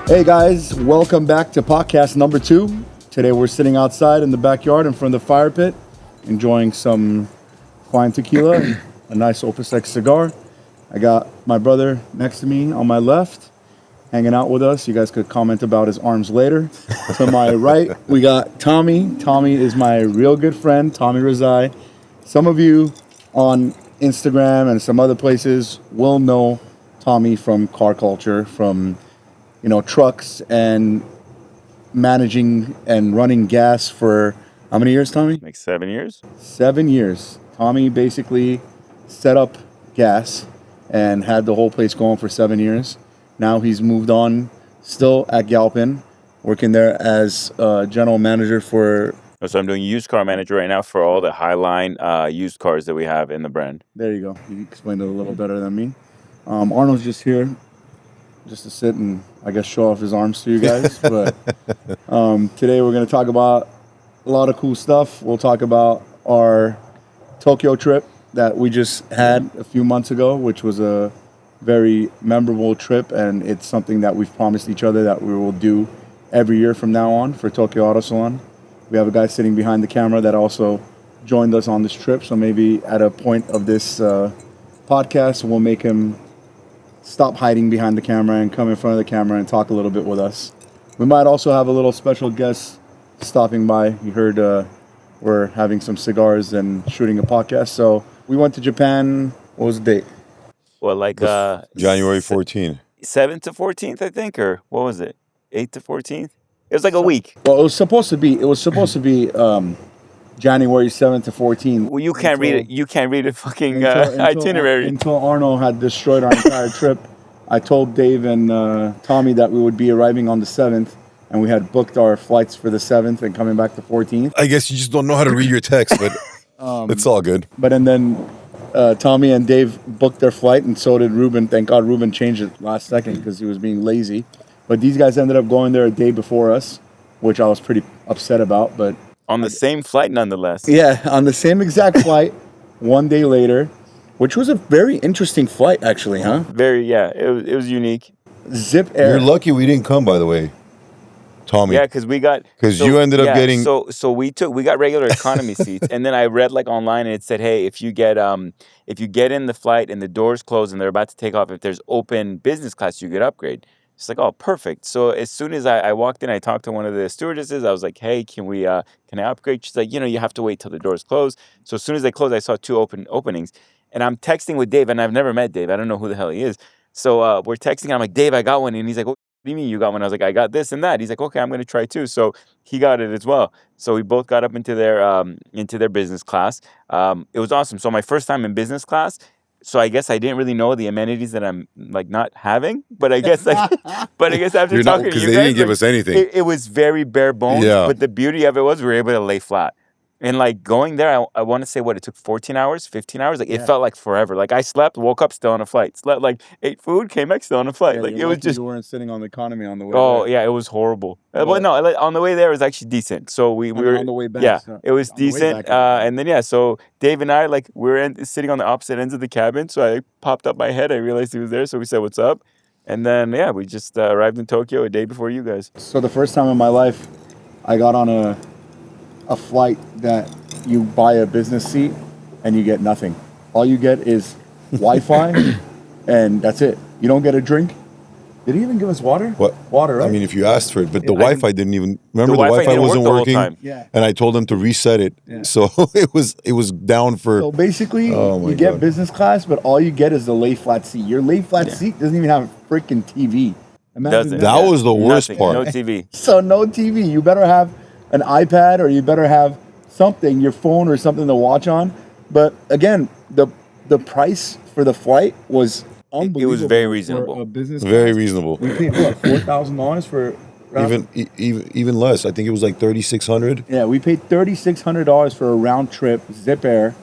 Hey guys, welcome back to podcast number 2. Today we're sitting outside in the backyard in front of the fire pit, enjoying some fine tequila and a nice Opus X cigar. I got my brother next to me on my left, hanging out with us. You guys could comment about his arms later. To my right, we got Tommy. Tommy is my real good friend, Tommy Rezai. Some of you on Instagram and some other places will know Tommy from car culture, from trucks and managing and running gas for how many years, Tommy? Like 7 years? 7 years. Tommy basically set up gas and had the whole place going for 7 years. Now he's moved on, still at Galpin, working there as general manager for... So I'm doing used car manager right now for all the Highline used cars that we have in the brand. There you go. You explained it a little better than me. Arno's just here, just to sit and, I guess, show off his arms to you guys. But today we're going to talk about a lot of cool stuff. We'll talk about our Tokyo trip that we just had a few months ago, which was a very memorable trip, and it's something that we've promised each other that we will do every year from now on for Tokyo Auto Salon. We have a guy sitting behind the camera that also joined us on this trip, so maybe at a point of this podcast, we'll make him stop hiding behind the camera and come in front of the camera and talk a little bit with us. We might also have a little special guest stopping by. You heard we're having some cigars and shooting a podcast. So we went to Japan. What was the date? Well, like January 14th. 7th to 14th, I think, or what was it? 8th to 14th? It was like a week. Well, it was supposed to be January 7th to 14th. Well, you can't read it. You can't read a fucking itinerary. Until Arno had destroyed our entire trip. I told Dave and Tommy that we would be arriving on the 7th, and we had booked our flights for the 7th and coming back the 14th. I guess you just don't know how to read your text, but it's all good. But and then Tommy and Dave booked their flight, and so did Ruben. Thank God Ruben changed it last second because he was being lazy. But these guys ended up going there a day before us, which I was pretty upset about. But on the same flight, nonetheless. Yeah, on the same exact flight, one day later, which was a very interesting flight, actually, huh? It was unique. Zip Air. You're lucky we didn't come, by the way, Tommy. Yeah, because you ended up getting. So we got regular economy seats, and then I read like online, and it said, hey, if you get in the flight and the doors close and they're about to take off, if there's open business class, you get upgrade. It's like, oh, perfect. So as soon as I walked in, I talked to one of the stewardesses. I was like, hey, can I upgrade? She's like, you have to wait till the doors close. So as soon as they closed, I saw 2 openings. And I'm texting with Dave, and I've never met Dave. I don't know who the hell he is. So we're texting. I'm like, Dave, I got one. And he's like, what do you mean you got one? I was like, I got this and that. He's like, okay, I'm going to try too. So he got it as well. So we both got up into their business class. It was awesome. So my first time in business class. So I guess I didn't really know the amenities that I'm like not having, but I guess after talking to you because they didn't give us anything. It was very bare bones. Yeah. But the beauty of it was we were able to lay flat. And like going there, I want to say it took 14 hours, 15 hours. Like it felt like forever. Like I slept, woke up, still on a flight. Slept, like ate food, came back, still on a flight. Yeah, like it was just. You weren't sitting on the economy on the way. Oh there. Yeah, it was horrible. But no, on the way there it was actually decent. So we were on the way back. Yeah, so it was decent. And then so Dave and I we were sitting on the opposite ends of the cabin. So I popped up my head. I realized he was there. So we said, "What's up?" And then we just arrived in Tokyo a day before you guys. So the first time in my life, I got on a flight that you buy a business seat and you get nothing. All you get is Wi-Fi, and that's it. You don't get a drink. Did he even give us water? What? Water, right? I mean, if you asked for it, but the Wi-Fi didn't even. Remember, the Wi-Fi Wi-Fi wasn't didn't work the working. whole time. Yeah. And I told them to reset it. Yeah. So it was down for. So basically, Oh you get God. business class, but all you get is the lay flat seat. Your lay flat seat doesn't even have a freaking TV. Imagine Doesn't. That was the worst Nothing, part. No TV. So no TV. You better have an iPad, or you better have something, your phone or something to watch on. But again, the price for the flight was unbelievable. It was very for reasonable. a business Very class. reasonable. We paid what, $4,000 for Even less. I think it was like 3,600. Yeah, we paid $3,600 for a round trip Zip Air.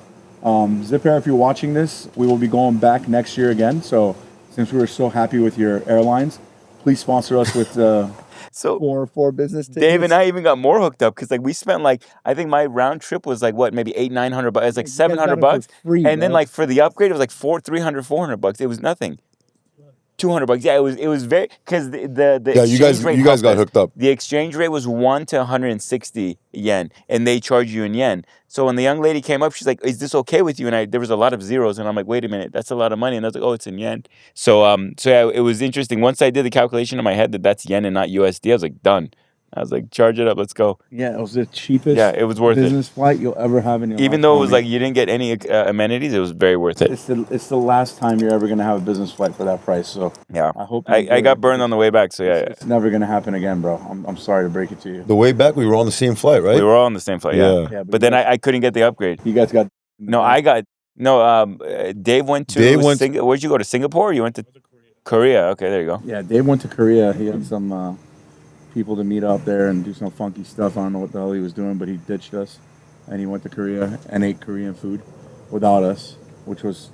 Zip Air, if you're watching this, we will be going back next year again. So since we were so happy with your airlines, please sponsor us with So four business tickets. Dave and I even got more hooked up because we spent I think my round trip was maybe $800-900 bucks. It was like $700 bucks, free, and then bro. for the upgrade it was like $300-400 bucks. It was nothing. $200. Yeah, it was very because the Yeah, exchange rate you guys helped got us. hooked up. The exchange rate was 1 to 160 yen, and they charge you in yen. So when the young lady came up, she's like, "Is this okay with you?" And there was a lot of zeros, and I'm like, "Wait a minute, that's a lot of money." And I was like, "Oh, it's in yen." So yeah, it was interesting. Once I did the calculation in my head that that's yen and not USD, I was like, "Done." I was like, "Charge it up, let's go." Yeah, it was the cheapest Yeah, it was worth it. business flight you'll ever have in your life. Even though it was Tommy. like you didn't get any amenities, it was very worth it. It's the last time you're ever gonna have a business flight for that price. So Yeah, I hope you I enjoy got it. burned on the way back. So yeah, It's never gonna happen again, bro. I'm sorry to break it to you. The way back, we were on the same flight, right? we were all on the same flight. Yeah, Yeah. but then I couldn't get the upgrade. You guys got No, I got no. Dave went to. Where'd you go to Singapore? Or you went to Korea. Okay, there you go. Yeah, Dave went to Korea. He had some people to meet out there and do some funky stuff. I don't know what the hell he was doing, but he ditched us, and he went to Korea and ate Korean food without us, which was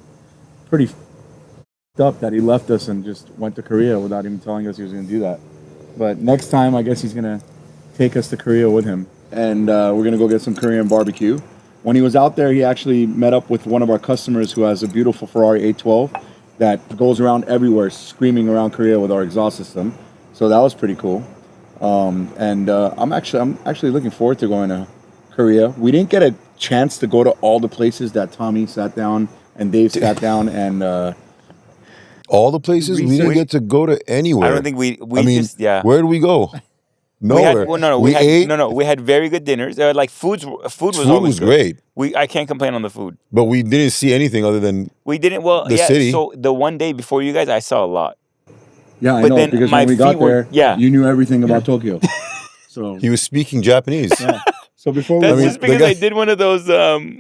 pretty f***ed up that he left us and just went to Korea without even telling us he was going to do that. But next time, I guess he's going to take us to Korea with him, and we're going to go get some Korean barbecue. When he was out there, he actually met up with one of our customers who has a beautiful Ferrari 812 that goes around everywhere screaming around Korea with our exhaust system. So that was pretty cool. I'm actually looking forward to going to Korea. We didn't get a chance to go to all the places that Tommy sat down and Dave sat down and All the places? We didn't get to go to anywhere. I don't think we I mean, just yeah. where did we go? Nowhere. We ate. We had very good dinners. Like food was Food always was good. great, I can't complain on the food. but we didn't see anything other than We didn't the city. So the one day before you guys, I saw a lot. yeah, I But know then because my when we got feet were- there, yeah. you knew everything about Tokyo. So he was speaking Japanese. yeah. So before That's we just the because guy- I did one of those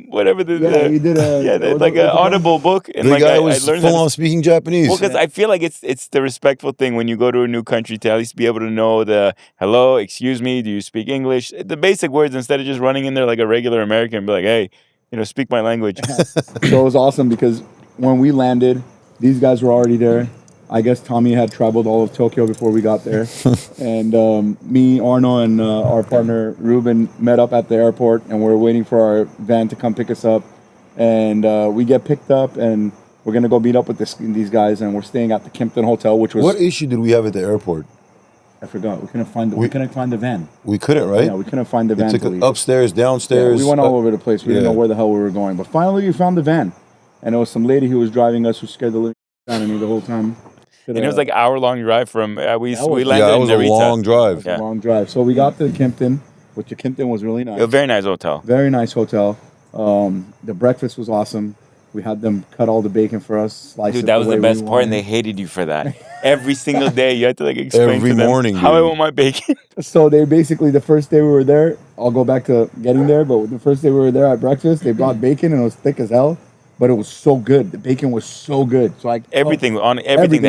whatever the we did like an Audible book and The like guy I was learned full how on to. speaking Japanese. Well, because I feel like it's the respectful thing when you go to a new country to at least be able to know the hello, excuse me, do you speak English? The basic words instead of just running in there like a regular American and be like, hey, speak my language. So it was awesome because when we landed, these guys were already there. I guess Tommy had traveled all of Tokyo before we got there. And me, Arno, and our partner Ruben met up at the airport, and we're waiting for our van to come pick us up. And we get picked up, and we're going to go meet up with these guys, and we're staying at the Kimpton Hotel, which was... What issue did we have at the airport? I forgot. We couldn't find the van. We couldn't, right? Yeah, we couldn't find the van. It took to leave. upstairs, Yeah, downstairs. we went all over the place. We didn't yeah. know where the hell we were going. But finally, we found the van. And it was some lady who was driving us who scared the living out of me the whole time. And it was like an hour-long drive from we landed Yeah, it was in a Narita. long drive. a long drive. So we got to Kimpton, which the Kimpton was really nice. A very nice hotel. Very nice hotel. The breakfast was awesome. We had them cut all the bacon for us, slice it Dude, that was way the best we part, and they wanted. hated you for that. Every single day, you had to like explain Every to them morning, how I dude. want my bacon. So they basically, the first day we were there, I'll go back to getting there, but the first day we were there at breakfast, they brought bacon and it was thick as hell, but it was so good. The bacon was so good. So Everything they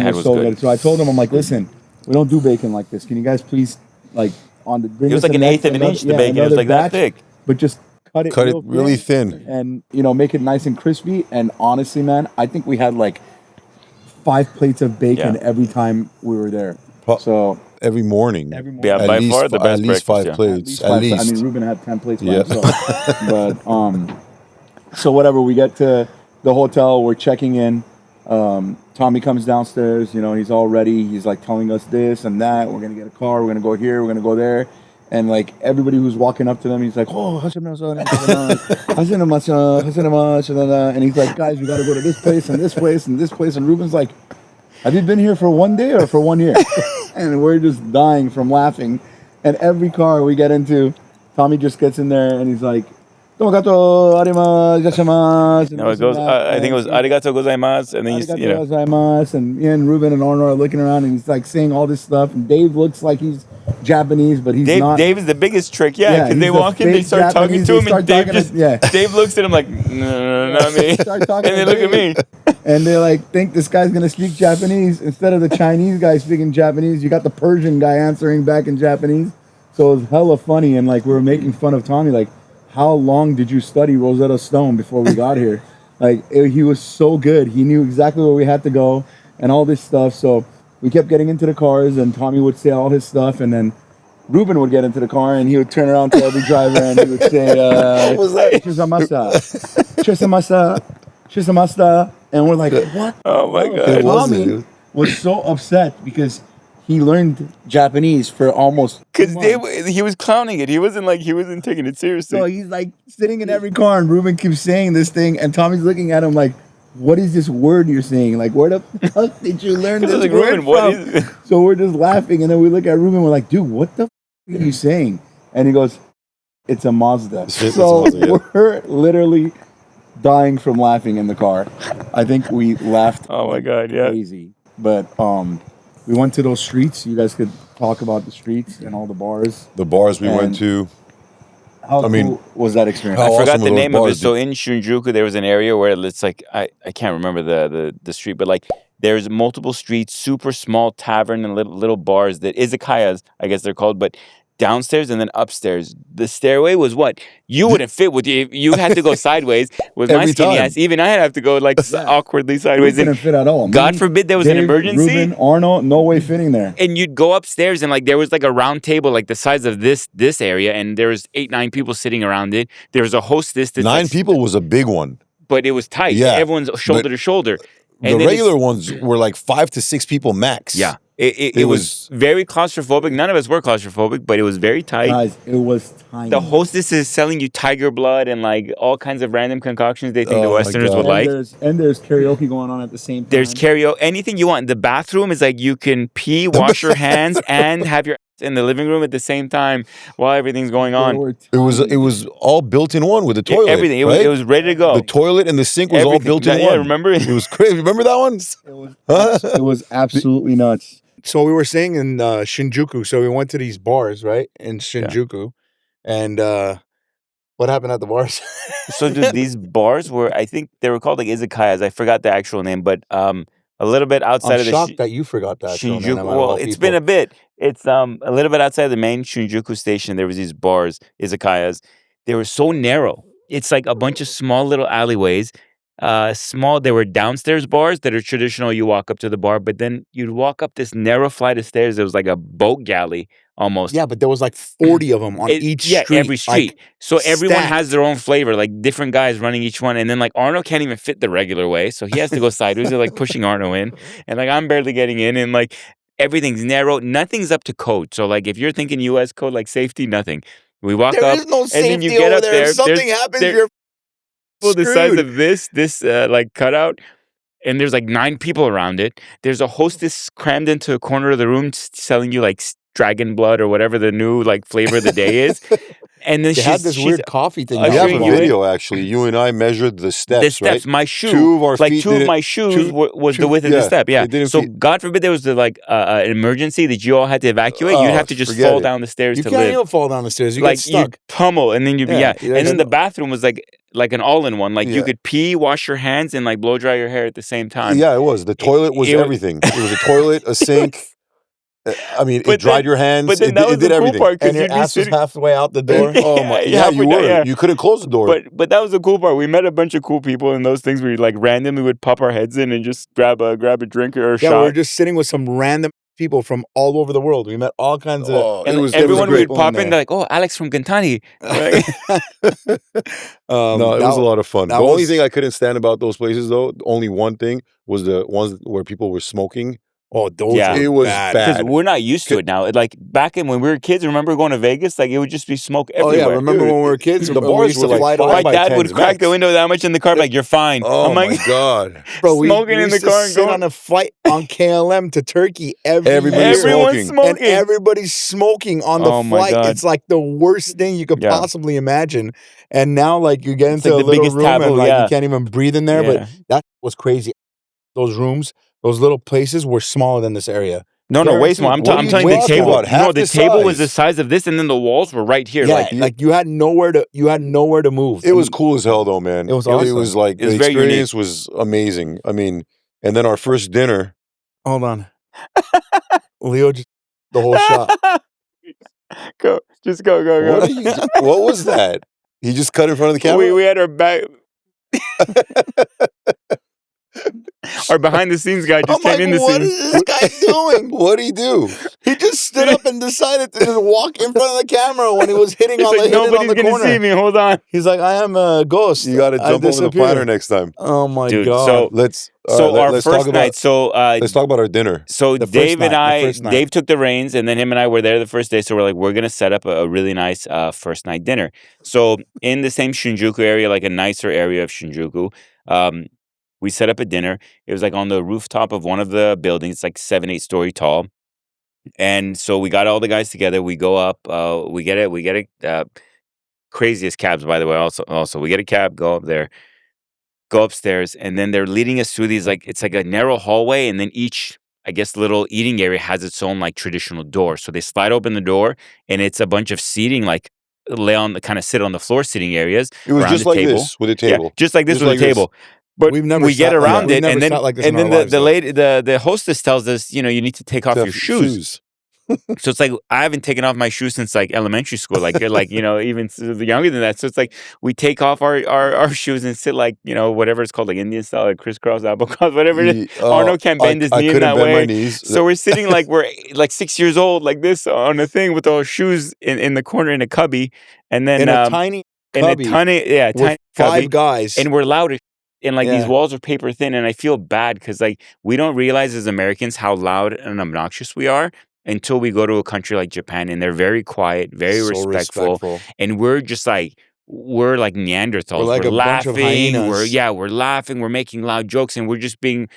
had was so good. So I told them, I'm like, listen, we don't do bacon like this. Can you guys please, like, bring It was us like an eighth of an inch, the bacon. It was another like that batch, thick. But just cut it really thin. and make it nice and crispy. And honestly, man, I think we had like 5 plates of bacon every time we were there. So Every morning. every morning. Yeah, by far the best At least breakfast, 5 yeah. plates. At five- least. I mean, Ruben had 10 plates by Yeah. himself. But so whatever, we get to the hotel, we're checking in. Tommy comes downstairs, he's all ready. He's like telling us this and that. We're gonna get a car. We're gonna go here. We're gonna go there. And like everybody who's walking up to them, he's like, "Oh, and he's like, "Guys, we gotta go to this place and this place and this place." And Ruben's like, "Have you been here for 1 day or for 1 year?" And we're just dying from laughing. And every car we get into, Tommy just gets in there and he's like, "Domogato arimasu, irashimasu." No, it goes. I think it was arigato gozaimasu, and then Arigato gozaimasu. And me and Ruben and Arno are looking around and he's like saying all this stuff. And Dave looks like he's Japanese, but he's not. Dave is the biggest trick, Yeah, because he's they the walk in, they fake start talking Japanese, to they him, and start Dave talking just to- Dave looks at him like, no, not me, Start talking and they to look at me. And they like think this guy's gonna speak Japanese instead of the Chinese guy speaking Japanese. You got the Persian guy answering back in Japanese, so it was hella funny. And like we were making fun of Tommy, like, how long did you study Rosetta Stone before we got here? He was so good. He knew exactly where we had to go and all this stuff. So we kept getting into the cars, and Tommy would say all his stuff, and then Ruben would get into the car and he would turn around to every driver and he would say, What was that? Chisamasa, Chisamasa. And we're like, what? Oh my god! It wasn't, Tommy, dude. was so upset because he learned Japanese for almost 2 Because months. he was clowning it. He wasn't taking it seriously. So he's like sitting in every car, and Ruben keeps saying this thing, and Tommy's looking at him like, "What is this word you're saying? Like, where the fuck did you learn this like, word Ruben, what from?" is it? So we're just laughing, and then we look at Ruben. We're like, "Dude, what the fuck are you saying?" And he goes, "It's a Mazda." It's a So Mazda, yeah. we're literally dying from laughing in the car. I think we laughed. Oh my like God, yeah. crazy. But we went to those streets. You guys could talk about the streets and all the bars. The bars we And went to. How I mean, cool was that experience? how I forgot awesome the were those name of it. bars, So dude? in Shinjuku, there was an area where it's like I can't remember the street, but like there's multiple streets, super small tavern and little bars that izakayas, I guess they're called, but downstairs and then upstairs. The stairway was what you wouldn't fit with you. You had to go sideways. With my Every skinny time. ass, even I have to go like Yeah. awkwardly We sideways. couldn't And fit at all. God Me, forbid there was an Dave, emergency. Ruben, Arno, no way fitting there. And you'd go upstairs and like there was like a round table like the size of this area, and there was 8-9 people sitting around it. There was a hostess that's 9 like, people was a big one. but it was tight. Yeah, Everyone's shoulder to shoulder. The And then regular ones were like 5 to 6 people max. yeah, it was very claustrophobic. None of us were claustrophobic, but it was very tight. Guys, it was tiny. The hostess is selling you tiger blood and like all kinds of random concoctions they think the Oh my Westerners God. would like. And there's karaoke going on at the same time. There's karaoke, anything you want. The bathroom is like you can pee, wash your hands, and have your ass in the living room at the same time while everything's going They on. were It was all built in one with the toilet. Everything. It right? was ready to go. The toilet and the sink was all Everything. built in Yeah, one. remember? It was crazy. Remember that one? It was absolutely nuts. So we were staying in Shinjuku. So we went to these bars, right, in Shinjuku. And what happened at the bars? So, dude, these bars were, I think they were called like izakayas. I forgot the actual name, but a little bit outside I'm of the shocked that you forgot that. Shinjuku. Well, it's been a bit. It's a little bit outside the main Shinjuku station. There was these bars, izakayas. They were so narrow. It's like a bunch of small little alleyways. There were downstairs bars that are traditional. You walk up to the bar, but then you'd walk up this narrow flight of stairs. It was like a boat galley almost. Yeah, but there was like 40 of them on each street. Yeah, every street. Like, so everyone stacked. has their own flavor, like different guys running each one. And then like Arno can't even fit the regular way. So he has to go sideways. They're like pushing Arno in. And like I'm barely getting in. And like everything's narrow. Nothing's up to code. So like if you're thinking US code, like safety, nothing. We walk There up. is no and then you safety get over up there. there. If something happens, there- you're the size screwed. of this like cutout. And there's like 9 people around it. There's a hostess crammed into a corner of the room selling you like dragon blood or whatever the new like flavor of the day is. And then They had this she's weird coffee thing. ushering We have a you in. video actually. You and I measured the steps, The steps, right? my shoe, 2 of our feet two of didn't- my shoes two- was the two- width of the yeah, step. Yeah. it didn't So fit. God forbid there was an emergency that you all had to evacuate. You'd Oh, have to just forget fall it. down the stairs You to can't live. even fall down the stairs. You Like get you stuck. pummel, and then you'd be Yeah, yeah. And then the bathroom was like an all-in-one. Like you Yeah. could pee, wash your hands, and like blow dry your hair at the same time. Yeah, it was. The toilet was it was- everything. It was a toilet, a sink. I mean, But it dried then- your hands. But then it, that it was did the cool everything. part because And your you'd be ass was sitting. halfway out the door. Oh my! Yeah, Yeah, you halfway down, were. yeah. You couldn't close the door. But that was the cool part. We met a bunch of cool people in those things where like randomly would pop our heads in and just grab a drink or a Yeah, shot. we were just sitting with some random people from all over the world. We met all kinds of. Oh, and it was everyone great. would pop there. in, they're like, "Oh, Alex from Gintani." No, it was a lot of fun. The that only was- thing I couldn't stand about those places, though, only one thing was the ones where people were smoking. Oh, those Yeah. were It was bad. bad. Because we're not used to it now. Like back in when we were kids, remember going to Vegas? Like it would just be smoke Oh everywhere. yeah, remember when we were kids? The when we bars used were to like fly to 5 My by dad would 10s crack the max. window that much in the car, like, "You're fine." Oh I'm like, my god! Bro, we smoking in used the car to and sit going- on a flight on KLM to Turkey every year. everyone's smoking. And smoking. everybody's smoking on the Oh my flight. God. It's like the worst thing you could Yeah. possibly imagine. And now, like, you get It's into like a the little biggest room taboo, and like yeah. you can't even breathe in there. Yeah. But that was crazy. Those rooms, those little places were smaller than this area. No, way small. I'm What are you telling you, the talking table. about? Half No, the the table was the size. size of this, and then the walls were right here. Yeah, Like you had nowhere to move. It was cool as hell, though, man. It was It awesome. was like It was the very unique. experience was amazing. I mean, and then our first dinner. Hold on. Leo just the whole shot. go, just go. What, are you, what was that? He just cut in front of the camera. We had our back. Our behind the scenes guy just I'm came like, in the what scene. is this guy doing? What did he do? He just just stood up and decided to just walk in front of the camera when he was hitting It's on the like, hit it on nobody's the gonna corner. see me. Hold on. He's like, I am a ghost. You got to I jump over the disappear. platter next time. Oh my Dude, god! Let's Our let's first talk about night. let's talk about our dinner. So The first Dave and night, the I, first night. Dave took the reins, and then him and I were there the first day. So we're like, we're gonna set up a really nice first night dinner. So in the same Shinjuku area, like a nicer area of Shinjuku, we set up a dinner. It was like on the rooftop of one of the buildings, it's like 7-8 story tall. And so we got all the guys together. We go up. We get it. Craziest cabs, by the way. Also, we get a cab. Go up there. Go upstairs, and then they're leading us through these it's like a narrow hallway, and then each, I guess, little eating area has its own like traditional door. So they slide open the door, and it's a bunch of seating, like sit on the floor sitting areas. It was around just the like table. this with a table. Yeah, just like this Just with like a table. But We've never we get sat like around that. it, We've and never then sat like this in our the lives, though. lady, the hostess tells us, you need to take off your shoes. So it's like I haven't taken off my shoes since like elementary school. Like you're like even younger than that. So it's like we take off our shoes and sit like whatever it's called, like Indian style, like crisscross, apple cross, whatever it is. Arno can't bend his knee in that way. My knees. So we're sitting like we're like 6 years old, like this on a thing with our shoes in the corner in a cubby, and then in a tiny cubby tiny with cubby. 5 guys, And we're loud as and like these Yeah. walls are paper thin, and I feel bad because like we don't realize as Americans how loud and obnoxious we are until we go to a country like Japan, and they're very quiet, very so respectful, and we're just like Neanderthals. We're like a bunch of laughing. hyenas. We're laughing. We're making loud jokes, and we're just being.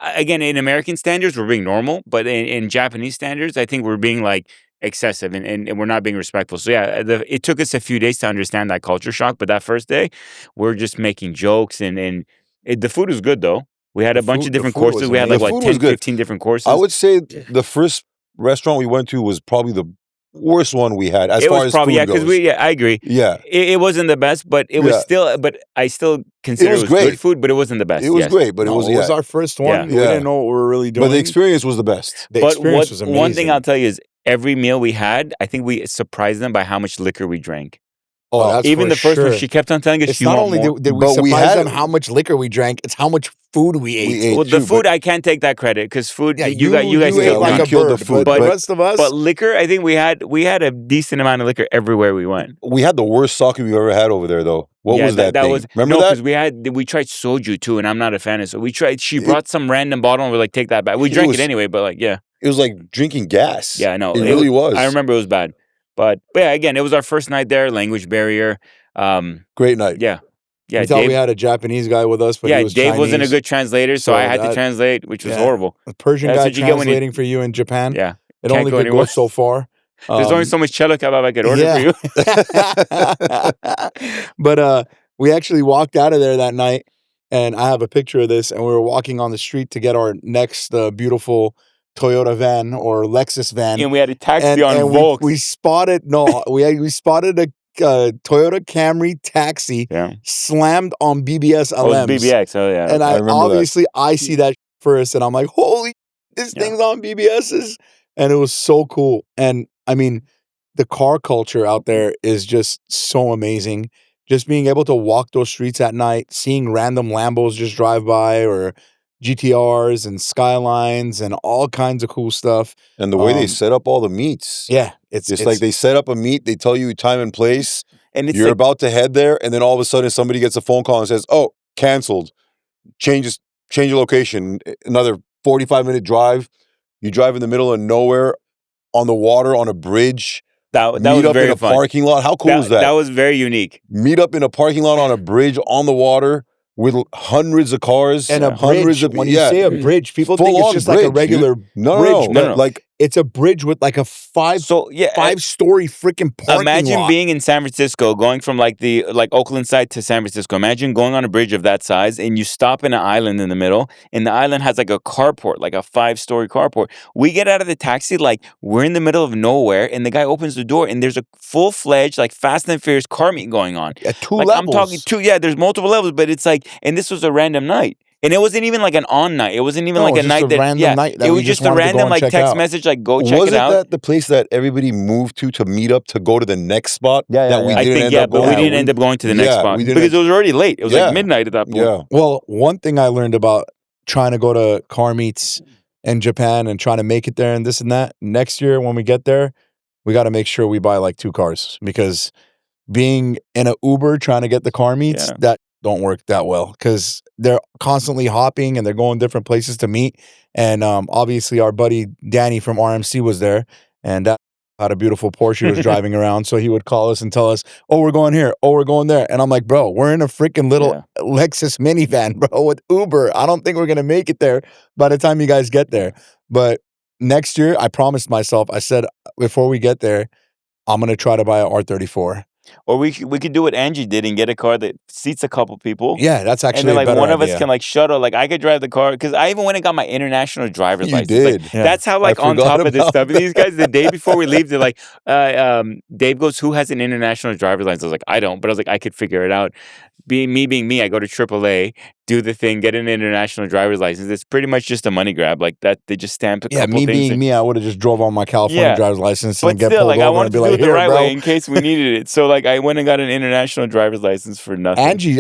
Again, in American standards, we're being normal, but in Japanese standards, I think we're being like excessive and we're not being respectful. So yeah, it took us a few days to understand that culture shock, but that first day, we're just making jokes and the food was good though. We had a bunch of different courses. We had like amazing. what The food was 10, good. 15 different courses. I would say the first restaurant we went to was probably the worst one we had as far as food goes. I agree. Yeah, It wasn't the best, but it was still. But I still consider it was great. good food, but it wasn't the best. it was great, but No, it was it was our first one. Yeah. We Yeah. didn't know what we were really doing. But the experience was the best. The But experience was amazing. one thing I'll tell you is every meal we had, I think we surprised them by how much liquor we drank. Oh, that's Even for the first one, sure. she kept on telling us It's she not want only more. did we But we surprise had- them how much liquor we drank, it's how much food we ate. Well, the too, food but- I can't take that credit because food Yeah, you guys ate killed like me. a killed the bird, food, but the but- rest of us, But liquor, I think we had a decent amount of liquor everywhere we went. We had the worst sake we've ever had over there, though. What Yeah, was that thing? Remember no, that? because we tried soju too, and I'm not a fan of so. We tried. She brought some random bottle, and we're like, take that back. We drank it was- anyway, but like, yeah, It was like drinking gas. yeah, I know. It really was. I remember it was bad, but yeah, again, it was our first night there. Language barrier. Great night. Yeah. we thought we had a Japanese guy with us, but he was Dave wasn't a Chinese. good translator, so So I had to that- translate, which was yeah. horrible. A Persian That's guy what you get when you- translating for you in Japan. Yeah. It Can't only go could anywhere. go so far. There's only so much cello kebab I could order for you. But we actually walked out of there that night, and I have a picture of this, and we were walking on the street to get our next beautiful Toyota van or Lexus van. And we had a taxi on and Volks. we spotted we spotted a Toyota Camry taxi yeah. slammed on BBS Oh, LMs. it's BBX. Oh, yeah. And I I remember that. obviously I see that first, and I'm like, holy, this Yeah. thing's on BBS's, and it was so cool. And I mean, the car culture out there is just so amazing. Just being able to walk those streets at night, seeing random Lambos just drive by, or GTRs and Skylines and all kinds of cool stuff. And the way they Um, set up all the meets. Yeah, It's like they set up a meet, they tell you time and place. And it's You're like, about to head there, and then all of a sudden somebody gets a phone call and says, "Oh, canceled. Change your location. Another 45-minute drive. You drive in the middle of nowhere on the water on a bridge. that Meet was up very in a fun. parking lot. How cool is that? That was very unique. Meet up in a parking lot on a bridge on the water with hundreds of cars and a hundreds bridge. of When you say a bridge, people think it's Full-on just like a bridge, regular No, bridge, no, no, no. like it's a bridge with like a So yeah, five-story freaking parking imagine lot. being in San Francisco, going from like Oakland side to San Francisco. Imagine going on a bridge of that size, and you stop in an island in the middle, and the island has like a carport, like a 5-story carport. We get out of the taxi, like we're in the middle of nowhere, and the guy opens the door, and there's a full-fledged like Fast and Furious car meet going on. At 2 Like levels. I'm talking two, yeah. There's multiple levels, but it's like, and this was a random night. And it wasn't even like an on night. It wasn't even No, like a just night a random night that it we was just just a wanted to go random and like check text out. message, like go check wasn't it out. that the place that everybody moved to meet up to go to the next spot? Yeah, that we I didn't think end yeah, up but we going didn't to? end up going to the next Yeah, spot we didn't because it was already late. It was Yeah. like midnight at that point. Yeah, Well, one thing I learned about trying to go to car meets in Japan and trying to make it there and this and that. Next year when we get there, we got to make sure we buy like 2 cars because being in an Uber trying to get the car meets, Yeah. that don't work that well because they're constantly hopping and they're going different places to meet. And obviously our buddy Danny from RMC was there and that had a beautiful Porsche he was driving around. So he would call us and tell us, oh, we're going here. Oh, we're going there. And I'm like, bro, we're in a freaking little Lexus minivan, bro, with Uber. I don't think we're going to make it there by the time you guys get there. But next year, I promised myself, I said, before we get there, I'm going to try to buy a R34. Or we could do what Angie did and get a car that seats a couple people. Yeah, that's actually and then, like, a better one of idea. us can like shuttle. Like I could drive the car because I even went and got my international driver's You license. did. Like, Yeah. That's how like I on forgot top of this about stuff. And these guys, the day before we leave, they're like, Dave goes, "Who has an international driver's license?" I was like, "I don't," but I was like, "I could figure it out." Being me, I go to AAA, do the thing, get an international driver's license. It's pretty much just a money grab. Like that, they just stamp a Yeah, couple me things. being and- me, I would have just drove on my California Yeah. driver's license But and get still, pulled like I over wanted and to be do like, it the here, right bro. way in case we needed it. So like I went and got an international driver's license for nothing. Angie's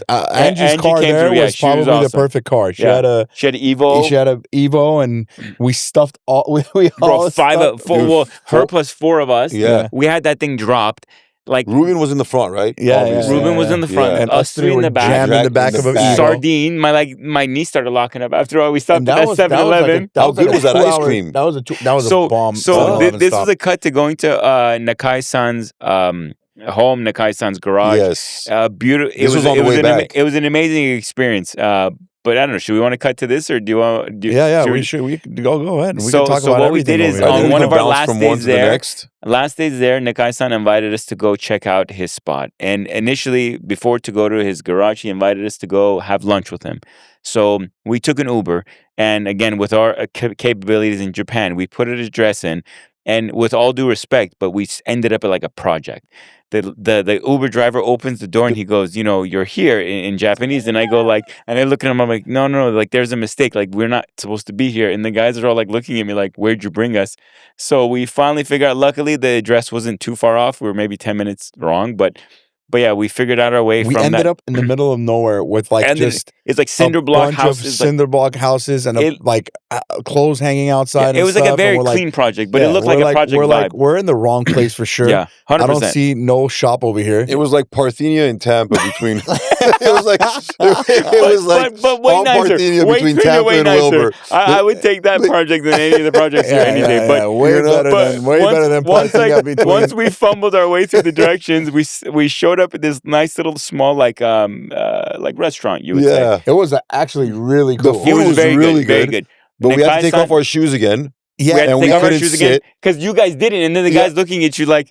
Angie car came there through, yeah, was she was probably the awesome. perfect car. She Yeah. had a She had Evo. She had a Evo, and we stuffed all. We Bro, all stuffed. four, Dude, well, her four- plus 4 of us. Yeah. We had that thing dropped. Like Ruben was in the front, right? Yeah, Obviously. Ruben was in the front, Yeah. and us three in were the back. jammed in the back In of the a back. Evo. Sardine, my knee started locking up. After all, we stopped And at that 7-Eleven. How good was that ice cream? That was a So bomb. So 7-Eleven this stop. was a cut to going to Nakai-san's home, Nakai-san's garage. Yes. Beautiful. This was on the way back. It was an amazing experience. But I don't know. Should we want to cut to this, or do you want? Yeah, we should. We could go ahead. We So- can talk so about what we everything did is over here. on We one can of our bounce last from days one to the there- next. Last days there, Nakai-san invited us to go check out his spot. And initially, before to go to his garage, he invited us to go have lunch with him. So we took an Uber. And again, with our capabilities in Japan, we put an address in. And with all due respect, but we ended up at like a project. The Uber driver opens the door and he goes, "You're here," in Japanese. And I go like, and I look at him, I'm like, no, like there's a mistake. Like we're not supposed to be here. And the guys are all like looking at me like, "Where'd you bring us?" So we finally figured out, luckily the address wasn't too far off. We were maybe 10 minutes wrong, but yeah, we figured out our way We from ended that. up in the middle of nowhere with like And then just it's like cinder a block bunch houses. of like- cinder block houses and It- clothes hanging outside. yeah, and it was like a stuff, very and we're clean project, but yeah, it looked we're like a project we're vibe. we're in the wrong place for sure. Yeah, 100%. I don't see no shop over here. It was like Parthenia and Tampa between. It was like but way on nicer. Parthenia Way between cleaner, Tampa way and nicer. Wilbur. I would take that project than any of the projects here any day. But way better than Parthenia between. once we fumbled our way through the directions, we showed up at this nice little small like restaurant. You would say Yeah. It was actually really The cool. food it was was very really good, very good. good. But we had to take Nakai-san- off our shoes again. Yeah, we had to and take we off our couldn't shoes again sit. because you guys didn't, and then the Yeah. guys looking at you like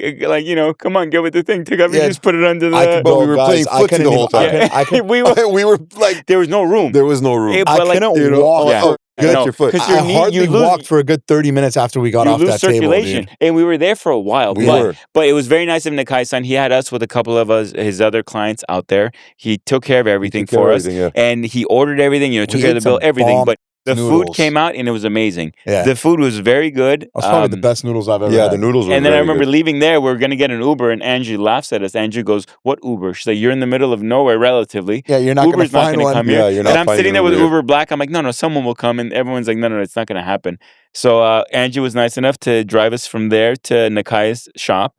come on, get with the thing. Take off Yeah. your shoes, put it under the. I could But go, we were guys. playing I footsie couldn't the whole even- I time. couldn't- I couldn't- We were like, there was no room. there was no room. It- I but, like, couldn't walk. Yeah. Oh, I know, get your foot. 'cause I your knee- hardly you lose- walked for a good 30 minutes after we got you off lose that table, circulation, dude. and we were there for a while. We but, were. but it was very nice of Nakai-san. He had us with a couple of his other clients out there. He took care of everything took care for of us, everything, and he ordered everything. Took We care of ate the bill, some everything. bomb But the food noodles. came out, and it was amazing. Yeah. The food was very good. That's probably the best noodles I've ever Yeah, had. the noodles were And then I very remember good. leaving there. We were going to get an Uber, and Angie laughs at us. Angie goes, "What Uber?" She's like, "You're in the middle of nowhere, relatively. Yeah, you're not going to Uber's not find going to one. come Yeah, here." you're And not I'm finding sitting there an with Uber here. Uber Black. I'm like, "No, someone will come." And everyone's like, "No, it's not going to happen." So Angie was nice enough to drive us from there to Nakai's shop,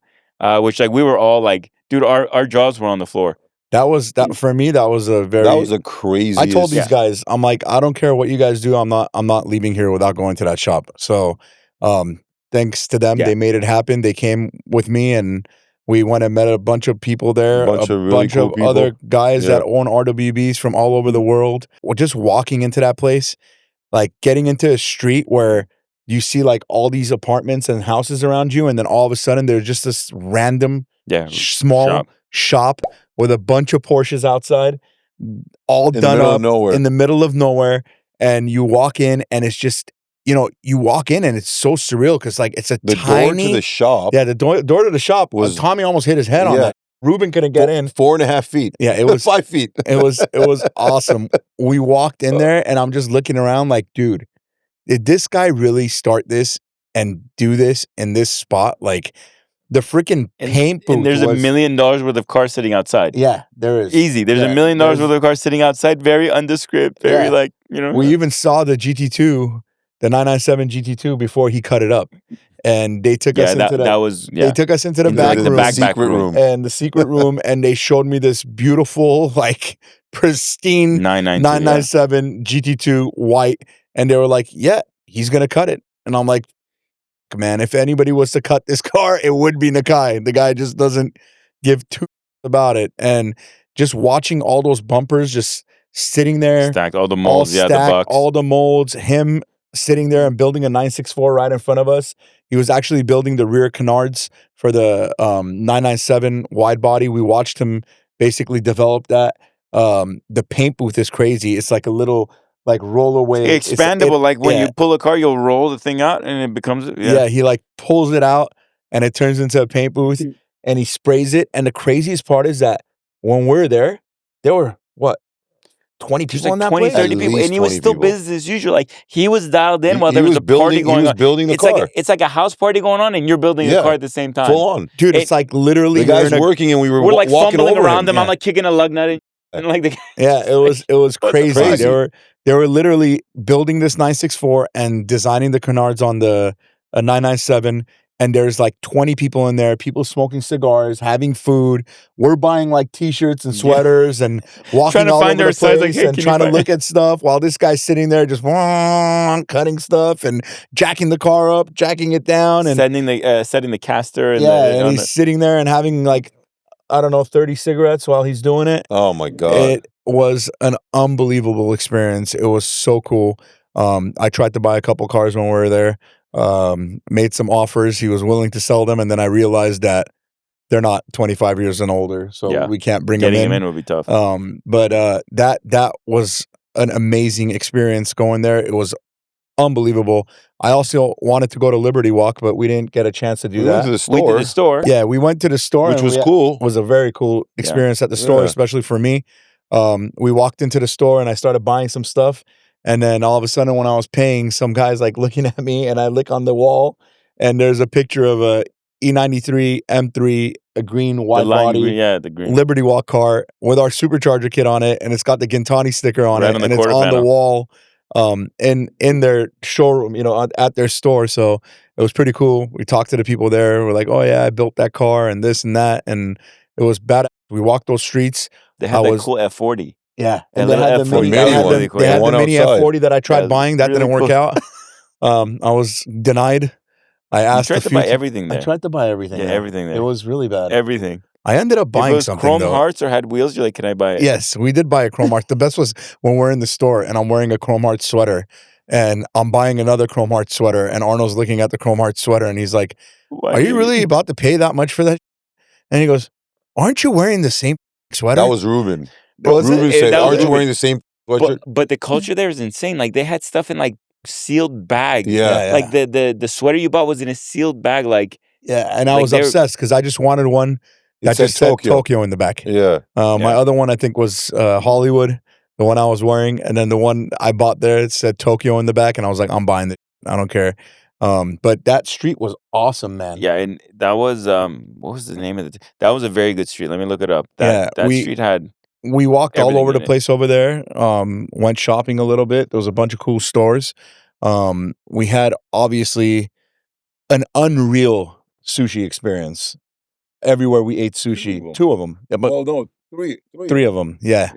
which like we were all like, dude, our jaws were on the floor. That was for me. That was a very. That was a crazy. I told these Yeah. guys, I'm like, I don't care what you guys do. I'm not leaving here without going to that shop. So, thanks to them, Yeah. they made it happen. They came with me, and we went and met a bunch of people there, Bunch of really cool people. other guys Yeah. that own RWBs from all over the world. Well, just walking into that place, like getting into a street where you see like all these apartments and houses around you, and then all of a sudden there's just this random Yeah, small shop with a bunch of Porsches outside, all in the done middle up of nowhere. in the middle of nowhere. And you walk in, and it's just, you walk in, and it's so surreal because like it's a the tiny door to the shop yeah, the door to the shop was was- Tommy almost hit his head on Yeah. that. Ruben couldn't get in. 4.5 feet. Yeah, it was 5 feet. it was awesome. We walked in there, and I'm just looking around like, dude, did this guy really start this and do this in this spot? Like the freaking paint booth. and there's was, $1 million worth of cars sitting outside. Yeah, there is. Easy. There's Yeah, $1 million worth there's- of cars sitting outside. Very undescript. Very Yeah. like We even saw the GT2 the 997 GT2 before he cut it up, and they took us into they took us into the back room, secret room, and the secret room, and they showed me this beautiful, like pristine 997 GT2 white, and they were like, "Yeah, he's gonna cut it," and I'm like, "Man, if anybody was to cut this car, it would be Nakai. The guy just doesn't give two about it." And just watching all those bumpers just sitting there, stacked all the molds, the bucks, all the molds, him sitting there and building a 964 right in front of us. He was actually building the rear canards for the 997 wide body. We watched him basically develop that. The paint booth is crazy. It's like a little like rollaway. Expandable, like when you pull a car, you'll roll the thing out and it becomes he like pulls it out and it turns into a paint booth and he sprays it. And the craziest part is that when we're there were what, 20 people in that 20, place? 30 people, and he was still business as usual. Like he was dialed in while there was a party going on. He was building the car. It's like a house party going on, and you're building a car at the same time. Full on, dude. It's like literally the guy's working, and we're like walking fumbling over around him. them. I'm like kicking a lug nut, and like it was crazy. They were literally building this 964 and designing the canards on the 997. And there's like 20 people in there, people smoking cigars, having food. We're buying like t-shirts and sweaters and walking all over the place like, hey, and trying to look at stuff while this guy's sitting there just cutting stuff and jacking the car up, jacking it down, and setting the caster. And and he's sitting there and having like, I don't know, 30 cigarettes while he's doing it. Oh my God. It was an unbelievable experience. It was so cool. I tried to buy a couple cars when we were there. Made some offers. He was willing to sell them, and then I realized that they're not 25 years and older, so we can't bring them in. Getting them in would be tough. But that was an amazing experience going there. It was unbelievable. I also wanted to go to Liberty Walk, but we didn't get a chance to do that. We went to the store. Yeah, we went to the store, which was cool. It was a very cool experience at the store, especially for me. We walked into the store, and I started buying some stuff. And then all of a sudden, when I was paying, some guy's like looking at me, and I look on the wall, and there's a picture of a E93 M3, a green wide body, the green Liberty Walk car with our supercharger kit on it, and it's got the Gintani sticker on it, and it's on the wall, in their showroom, at their store. So it was pretty cool. We talked to the people there. We're like, oh yeah, I built that car and this and that, and it was bad. We walked those streets. They had that cool F40. Yeah, and they had the mini F40 that I tried buying. That didn't work out. I was denied. I asked. You tried to buy everything there. I tried to buy everything. Yeah, everything there. It was really bad. Everything. I ended up buying something. Chrome hearts or had wheels. You're like, can I buy it? Yes, we did buy a Chrome Heart. The best was when we're in the store and I'm wearing a Chrome Heart sweater, and I'm buying another Chrome Heart sweater, and Arno's looking at the Chrome Heart sweater, and he's like, "Are you really about to pay that much for that?" And he goes, "Aren't you wearing the same sweater?" That was Ruben. Ruben said, "Aren't you wearing the same sweatshirt?" But the culture there is insane. Like they had stuff in like sealed bags. Yeah. Like the sweater you bought was in a sealed bag. Like and I was obsessed because I just wanted one that just said Tokyo in the back. Yeah. My other one I think was Hollywood, the one I was wearing, and then the one I bought there, it said Tokyo in the back, and I was like, I'm buying it. I don't care. But that street was awesome, man. Yeah, and that was what was the name of it? That was a very good street. Let me look it up. That street had. We walked all over the place over there. Went shopping a little bit. There was a bunch of cool stores. We had obviously an unreal sushi experience. Everywhere we ate sushi, 2 of them. Yeah, but no, 3 of them. Yeah.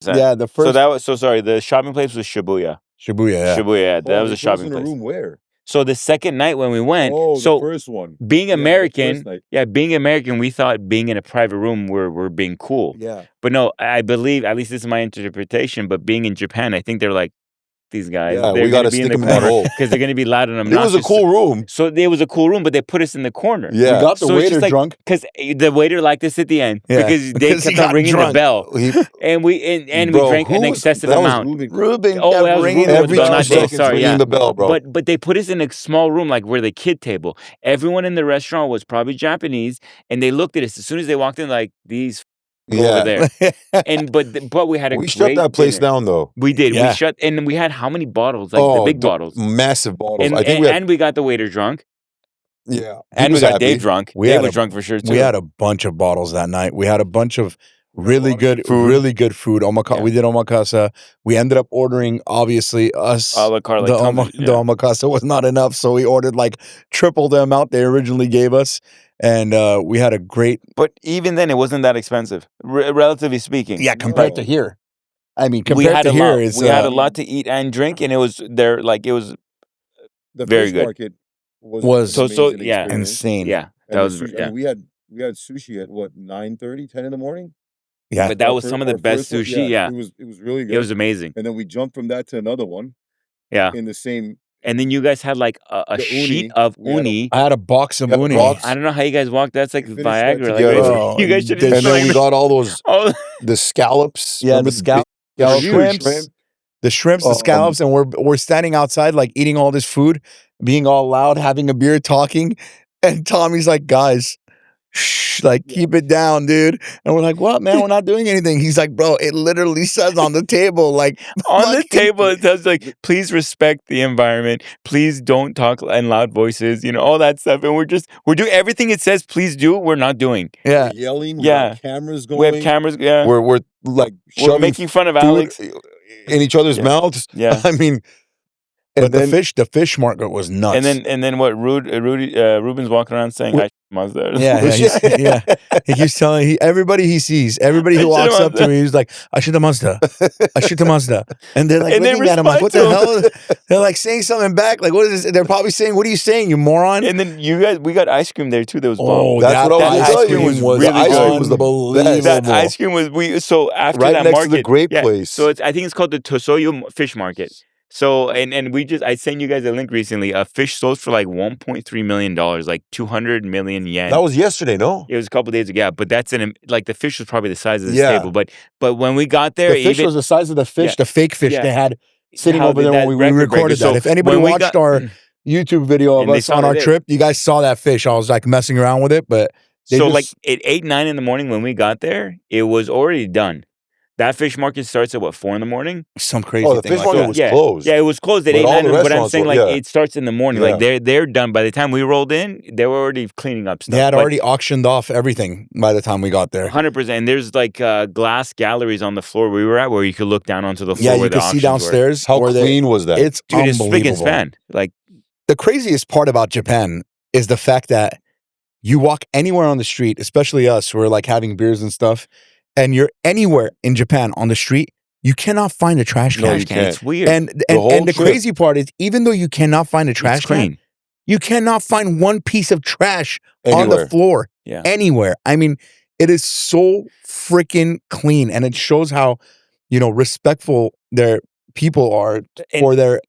The first. The shopping place was Shibuya. Shibuya. Yeah, that was a shopping place. Room where? So the second night when we went, the first one. Being American, being American, we thought being in a private room we're being cool. Yeah. But no, I believe, at least this is my interpretation, but being in Japan, I think they're like, these guys, we got to stick them in that hole because they're going to be loud and It obnoxious. was a cool room. So it was a cool room, but they put us in the corner. Yeah. We got the waiter drunk. Because the waiter liked us at the end. Yeah. Because they kept on ringing the bell. And we drank an excessive amount. Ruben kept ringing every 2 seconds, ringing the bell, bro. But they put us in a small room, like where the kid table. Everyone in the restaurant was probably Japanese, and they looked at us as soon as they walked in, like, these over there. And but we had a we great shut that place dinner. down though. We did. Yeah. We shut, and we had how many bottles? Like the big bottles, massive bottles. and, I think and we got the waiter drunk. Yeah, and we got Dave drunk. Dave was drunk for sure too. We had a bunch of bottles that night. We had a bunch of Really good Food. really good food. Yeah. We did omakase. We ended up ordering, obviously, us. A la carte, like tons of- The omakase was not enough, so we ordered like triple the amount they originally gave us, and we had a great. But even then, it wasn't that expensive, relatively speaking. Yeah, compared to here. I mean, we compared had to a here, lot. it's We had a lot to eat and drink, and it was there. Like it was The very fish good. market Was an so, amazing yeah. experience. insane. Yeah, And that the was sushi, I yeah. mean, we had sushi at what 9:30, 10 in the morning. Yeah, But that Our was some of the our best first one, sushi. Yeah, it was really good. it was amazing. And then we jumped from that to another one Yeah, in the same. and then you guys had like a The sheet uni. of We had a- uni. I had a box of Yeah, the uni. box. I don't know how you guys walked. That's like We finished that Viagra. Like, together. Oh, you guys should and have. And then we got all those Oh, the scallops. Yeah, Remember the scallops, big the scallops, shrimps, the shrimps, the Um, scallops, and we're standing outside like eating all this food, being all loud, having a beer, talking, and Tommy's like, guys, shh, like keep it down, dude. And we're like, what, man? We're not doing anything. He's like, bro, it literally says on the table, like on the fucking- table it says like, please respect the environment. Please don't talk in loud voices. You know, all that stuff. And we're doing everything it says. Please do. We're not doing. Yeah, We're yelling. We Yeah. got cameras going. We have cameras. Yeah, we're like we're shoving making fun of food Alex. in each other's Yeah. mouths. Yeah. I mean, but and then the fish market was nuts. And then what? Ruben's walking around saying, "I Mazda." Yeah, he keeps telling everybody he sees, everybody who I should walks have up to me, he's like, I should have Mazda. I should have Mazda. And they're like And they looking at him like, what the respond hell? They're like saying something back. Like, what is this? They're probably saying, what are you saying, you moron? And then we got ice cream there too. That was Oh, bomb. That's what I was that gonna ice tell you. cream was The really ice good. cream was the best. That ice cream was so after Right that next to market, the grape yeah, place. So I think it's called the Tosoyo Fish Market. So and I sent you guys a link recently. A fish sold for like $1.3 million, like 200 million yen. That was yesterday, no? It was a couple days ago, yeah. But that's like the fish was probably the size of this Yeah. table. But when we got there, The fish was the size of the fish, Yeah. the fake fish Yeah. they had sitting how over did there that when we record recorded breaker. that. So If anybody when we watched got- our YouTube video of And they us saw on it our there. trip, you guys saw that fish. I was like messing around with it, but they So just- like at 8, 9 in the morning when we got there, it was already done. That fish market starts at what, 4 in the morning? some crazy Oh, the thing fish like market that. was closed. Yeah, it was closed at But 8, all 9. the But I'm restaurants saying were- like yeah. it starts in the morning. Yeah. Like they're done. By the time we rolled in, they were already cleaning up stuff. They had But already auctioned off everything by the time we got there. 100%. And there's like glass galleries on the floor we were at where you could look down onto the floor Yeah, where you the could see auctions were. downstairs. How where clean was that? It's Dude, it's unbelievable. spick and span. Like The craziest part about Japan is the fact that you walk anywhere on the street, especially us, we're like having beers and stuff, and you're anywhere in Japan on the street, you cannot find a trash No, can. you can't. it's weird. And whole and the trip. crazy part is, even though you cannot find a trash it's can, clean. you cannot find one piece of trash on Anywhere. the floor Yeah. anywhere. I mean, it is so freaking clean, and it shows how respectful their people are for their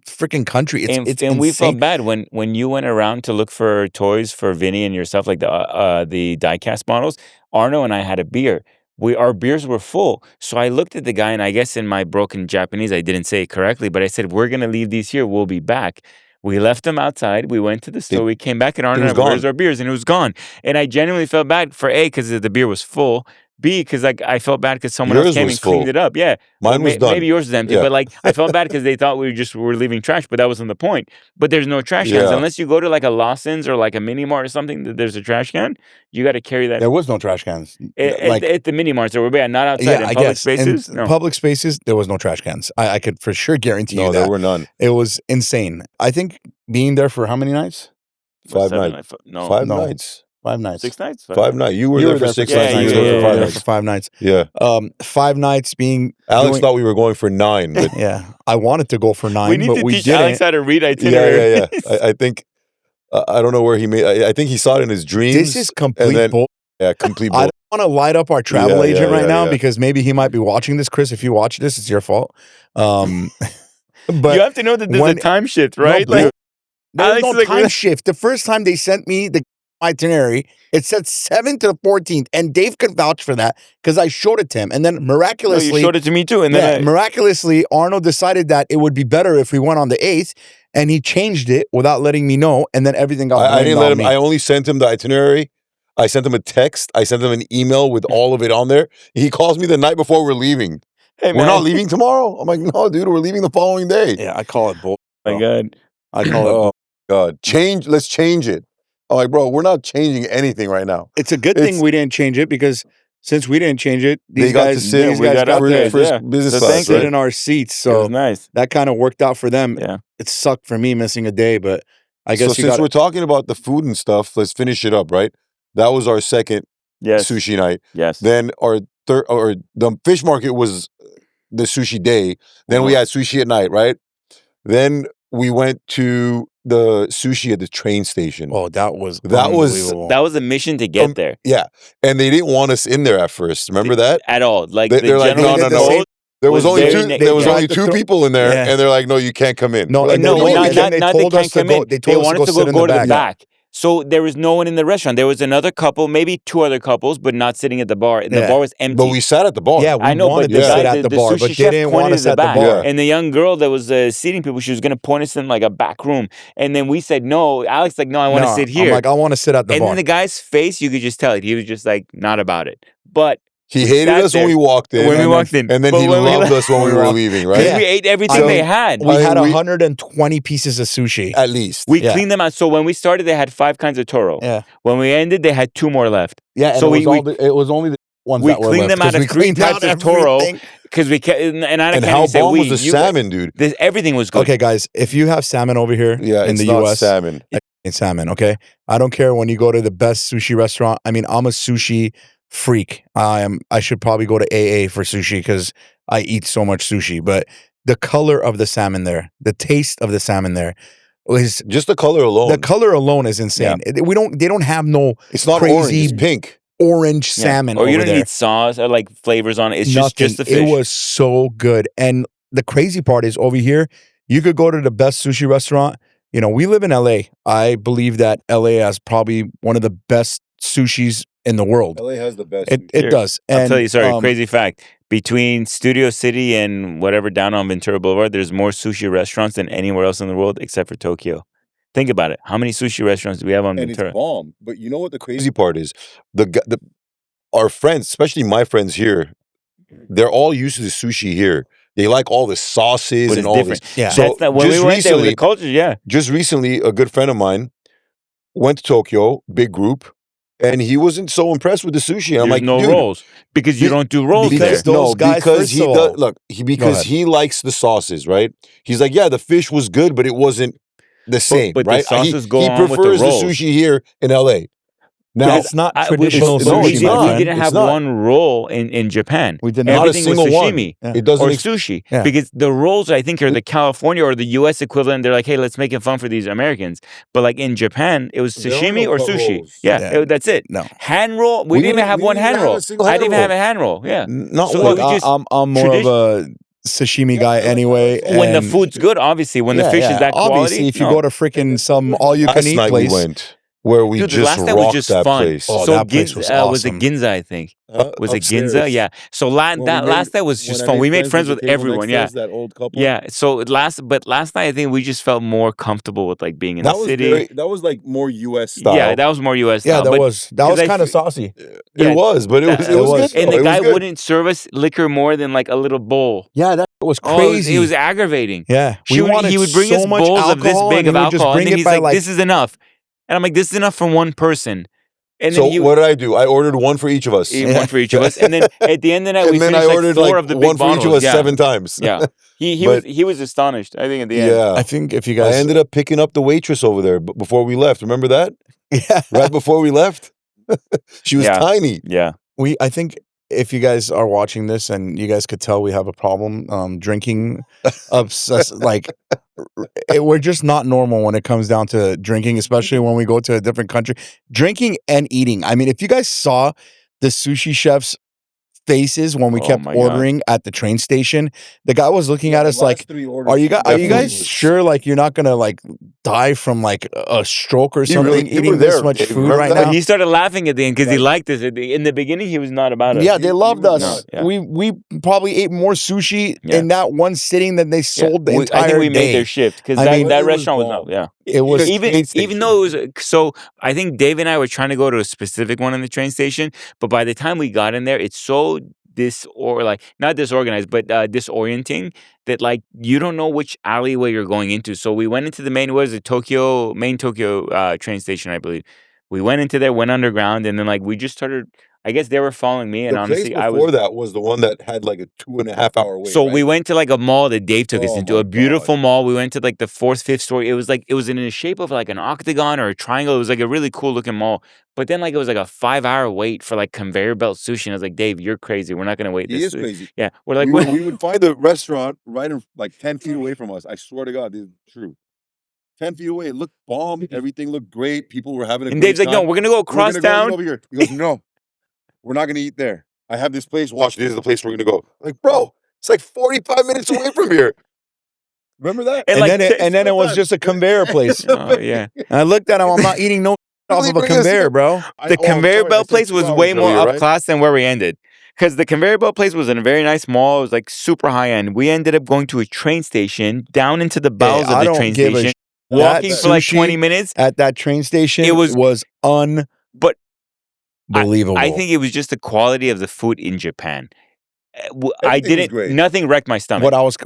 freaking country. It's And we insane. felt bad when you went around to look for toys for Vinny and yourself, like the diecast models. Arno and I had a beer. Our beers were full. So I looked at the guy, and I guess in my broken Japanese, I didn't say it correctly, but I said, "We're gonna leave these here. We'll be back." We left them outside. We went to the store. We came back, and Arno, was where's gone. our beers? And it was gone. And I genuinely felt bad for A, because the beer was full. B, because like I felt bad because someone else Yours came was and cleaned full. it up. Yeah, Mine was done. Maybe yours was empty, Yeah. but like I felt bad because they thought we were leaving trash, but that wasn't the point. But there's no trash cans Yeah. unless you go to like a Lawson's or like a mini mart or something. There's a trash can. You got to carry that There was no trash cans. at the mini marts, or not outside in I public guess. spaces. In No. public spaces, there was no trash cans. I could for sure guarantee No, you there that. were none. It was insane. I think being there for how many nights? 5 7, nights. No, 5 No. nights. 5 nights. 6 nights. 5 nights. You were You there were for there 6 for nights. six I nights. was there Yeah, for yeah, 5 yeah. for nights. 5 nights. Yeah. 5 nights being. Alex doing- thought we were going for 9, but Yeah, I wanted to go for 9, We need but to we teach didn't. Alex how to read itinerary. yeah. I think I don't know where he made. I think he saw it in his dreams. This is complete then- bull. yeah, complete. I don't want to light up our travel Yeah, agent yeah, right yeah, now yeah. because maybe he might be watching this. Chris, if you watch this, it's your fault. But You have to know that there's when- a time shift, No, right? bro, Like there's Alex no is like, time shift. The first time they sent me the itinerary, it said 7th to the 14th, and Dave could vouch for that because I showed it to him, and then no, miraculously, you showed it to me too, and yeah, then miraculously, Arno decided that it would be better if we went on the 8th, and he changed it without letting me know, and then everything got. I didn't blamed let on him. me. I only sent him the itinerary. I sent him a text. I sent him an email with all of it on there. He calls me the night before we're leaving. hey, We're man. not leaving tomorrow. I'm like, no, dude, we're leaving the following day. Yeah, I call it bull. Oh my God. I call it. Oh God, let's change it. I'm like, bro, we're not changing anything right now. It's a good It's- thing we didn't change it because since we didn't change it, They these got to guys, sit. these we guys got got upgrades, to first yeah. business So class, thank sit right? in our seats. It was So nice. that kind of worked out for them. Yeah. It sucked for me missing a day, but I So guess you since got we're talking about the food and stuff, let's finish it up, right? That was our second Yes. sushi night. Yes. Then our third, or the fish market was the sushi day. Then we had sushi at night, right? Then we went to the sushi at the train station. Oh, that was unbelievable. That was a mission to get there. Yeah, and they didn't want us in there at first. Remember that? At all. Like They're like, no, gentleman no, no. told- There was was only very two. ne- There was yeah. only two people in there, and they're like, "No, you can't come in." No, We're like, no, we not, can." not, not they told can't us to come go- in. they told us to wanted go to sit in go the to the back. back. So there was no one in the restaurant. There was another couple, maybe two other couples, but not sitting at the bar. The Yeah. bar was empty. But we sat at the bar. Yeah, we I know, wanted but to the sit guy, at the the bar, sushi but they chef didn't want pointed us to the at the back. bar. And the young girl that was seating people, she was going to point us in like a back room. And then we said, no. Alex like, no, I want to sit here. I'm like, I want to sit at the and bar. then the guy's face, you could just tell it. He was just like, not about it. But He we hated sat us when there. we walked in. When we and walked then, in. and then But he when we loved left- us when we were leaving, right? Because we ate everything they had. We had I mean, 120 pieces of sushi. At least. We Yeah. cleaned them out. So when we started, they had 5 kinds of toro. Yeah. When we ended, they had 2 more left. Yeah, and So it was only the ones we that were cleaned left, them out 'cause we of 3 cleaned types out of toro everything. because we kept, and I And can't how even say bomb we. was the you- salmon, dude? Everything was good. Okay, guys, if you have salmon over here Yeah, in it's the not US, salmon. it's salmon, okay? I don't care when you go to the best sushi restaurant. I mean, I'm a sushi freak. I should probably go to AA for sushi because I eat so much sushi. But the color of the salmon there, the taste of the salmon there is Just the color alone. the color alone is insane. They don't have no It's not crazy orange. It's pink. orange Yeah. salmon Or you over don't there. need sauce or like flavors on it. It's Nothing. just the fish. It was so good. And the crazy part is over here, you could go to the best sushi restaurant. You know, we live in LA. I believe that LA has probably one of the best sushis in the world. LA has the best. It Here, does. I'll And, tell you, sorry, um, crazy fact. Between Studio City and whatever down on Ventura Boulevard, there's more sushi restaurants than anywhere else in the world except for Tokyo. Think about it. How many sushi restaurants do we have on and it's Ventura? bomb. But you know what the crazy part is? Our friends, especially my friends here, they're all used to the sushi here. They like all the sauces But and it's all different. this. Yeah. So That's not, when we just went there, recently, the culture, yeah. just recently, a good friend of mine went to Tokyo, big group, and he wasn't so impressed with the sushi. And I'm There's like, no dude, rolls because you be- don't do rolls because there. those guys, because first he of does all- look because ahead. he likes the sauces, right? He's like, yeah, the fish was good, but it wasn't the same, but the right? sauces go he on with the prefers the rolls. sushi here in LA. Now, it's not We, traditional it's- but no, we, sushi, it's did, my not. we friend. didn't It's have not. one roll in Japan. We did not a Everything was single one. sashimi. Yeah. It doesn't. Or sushi, Yeah. because the rolls I think are the California or the U.S. equivalent. They're like, hey, let's make it fun for these Americans. But like in Japan, it was There are sashimi no or cut sushi. rolls. Yeah, that's it. No. Hand roll. We didn't even have one hand roll. a single I hand didn't even roll. have a hand roll. Yeah. Not So one. we just- I'm more of a sashimi guy anyway. When the and- food's good, obviously. When the fish is that quality. Obviously, if you no. go to freaking some all-you-can-eat Last night place, we went where we Dude, the just last night rocked was just that fun. place. Oh, So that place was was it awesome. Ginza, I think. Was it Upstairs. Ginza? Yeah. So last night was just fun. We made friends with everyone. Yeah. That old couple. Yeah. So last night I think we just felt more comfortable with like being in That the was city. that was like more U.S. style. Yeah, that was more US yeah, style. that but was 'cause I kind of f- saucy. yeah, It was, but it was that- it was was. good. and though. the It was guy good. wouldn't serve us liquor more than like a little bowl. Yeah, that was Oh, crazy. it was aggravating. Yeah, He would bring so us much bowls of this alcohol, big and of he would just alcohol, and bring then it he's by, like, "This is enough," and I'm like, "This is enough for one person." And So then he what did I do? I ordered one for each of us, one for each of us, and then at the end of the night, we and then finished I ordered like 4 like of the big one for bottles. each of us yeah. 7 times. Yeah, he But- was astonished. I think at the end. Yeah. I think if you I guys, ended up picking up the waitress over there before we left. Remember that? yeah, Right before we left, she was Yeah. tiny. Yeah. I think if you guys are watching this and you guys could tell we have a problem drinking, we're just not normal when it comes down to drinking, especially when we go to a different country. Drinking and eating. I mean, if you guys saw the sushi chef's faces when we Oh kept my God. ordering at the train station, the guy was looking at us like, are you Definitely guys was- sure like you're not gonna like die from like a stroke or You something really- you eating were this there, much Dave. food Remember right that? now? But he started laughing at the end because he liked us. In the beginning, he was not about it. Yeah, they loved was us. not, yeah. We probably ate more sushi Yeah. in that one sitting than they sold the I entire think we day. made their shift because I mean, that it was restaurant was bomb. not. Yeah. It was even though it was so, I think Dave and I were trying to go to a specific one in the train station, but by the time we got in there, it's so not disorganized, but disorienting that like you don't know which alleyway you're going into. So we went into the main Tokyo train station, I believe. We went into there, went underground, and then like we just started. I guess they were following me, and The place honestly, I before was. that was the one that had like a 2.5 hour wait. So right? we went to like a mall that Dave took us Oh into, my a beautiful God. mall. We went to like the 4th, 5th story. It was in the shape of like an octagon or a triangle. It was like a really cool looking mall. But then like it was like a 5-hour wait for like conveyor belt sushi. And I was like, Dave, you're crazy. We're not gonna wait. He this is crazy. Yeah, we're like, we would find the restaurant right in like 10 feet away from us. I swear to God, this is true. 10 feet away. It looked bomb. Everything looked great. People were having a and great Dave's like, time. no, we're gonna go We're across gonna go eat town. over here. He goes, no, we're not gonna eat there. I have this place. Watch, this is the place we're gonna go. Like, bro, it's like 45 minutes away from here. Remember that? And, And like, then it was just a conveyor place. Oh yeah. And I looked at him. I'm not eating no off of a Bring us conveyor, here. bro. The conveyor belt place was way more up up class than where we ended. Because the conveyor belt place was in a very nice mall. It was like super high end. We ended up going to a train station, down into the bowels I of the don't train give a station, That walking for like sushi 20 minutes. at that train station It was- was But unbelievable. I think it was just the quality of the food in Japan. I Everything was didn't. great. Nothing wrecked my stomach. what I was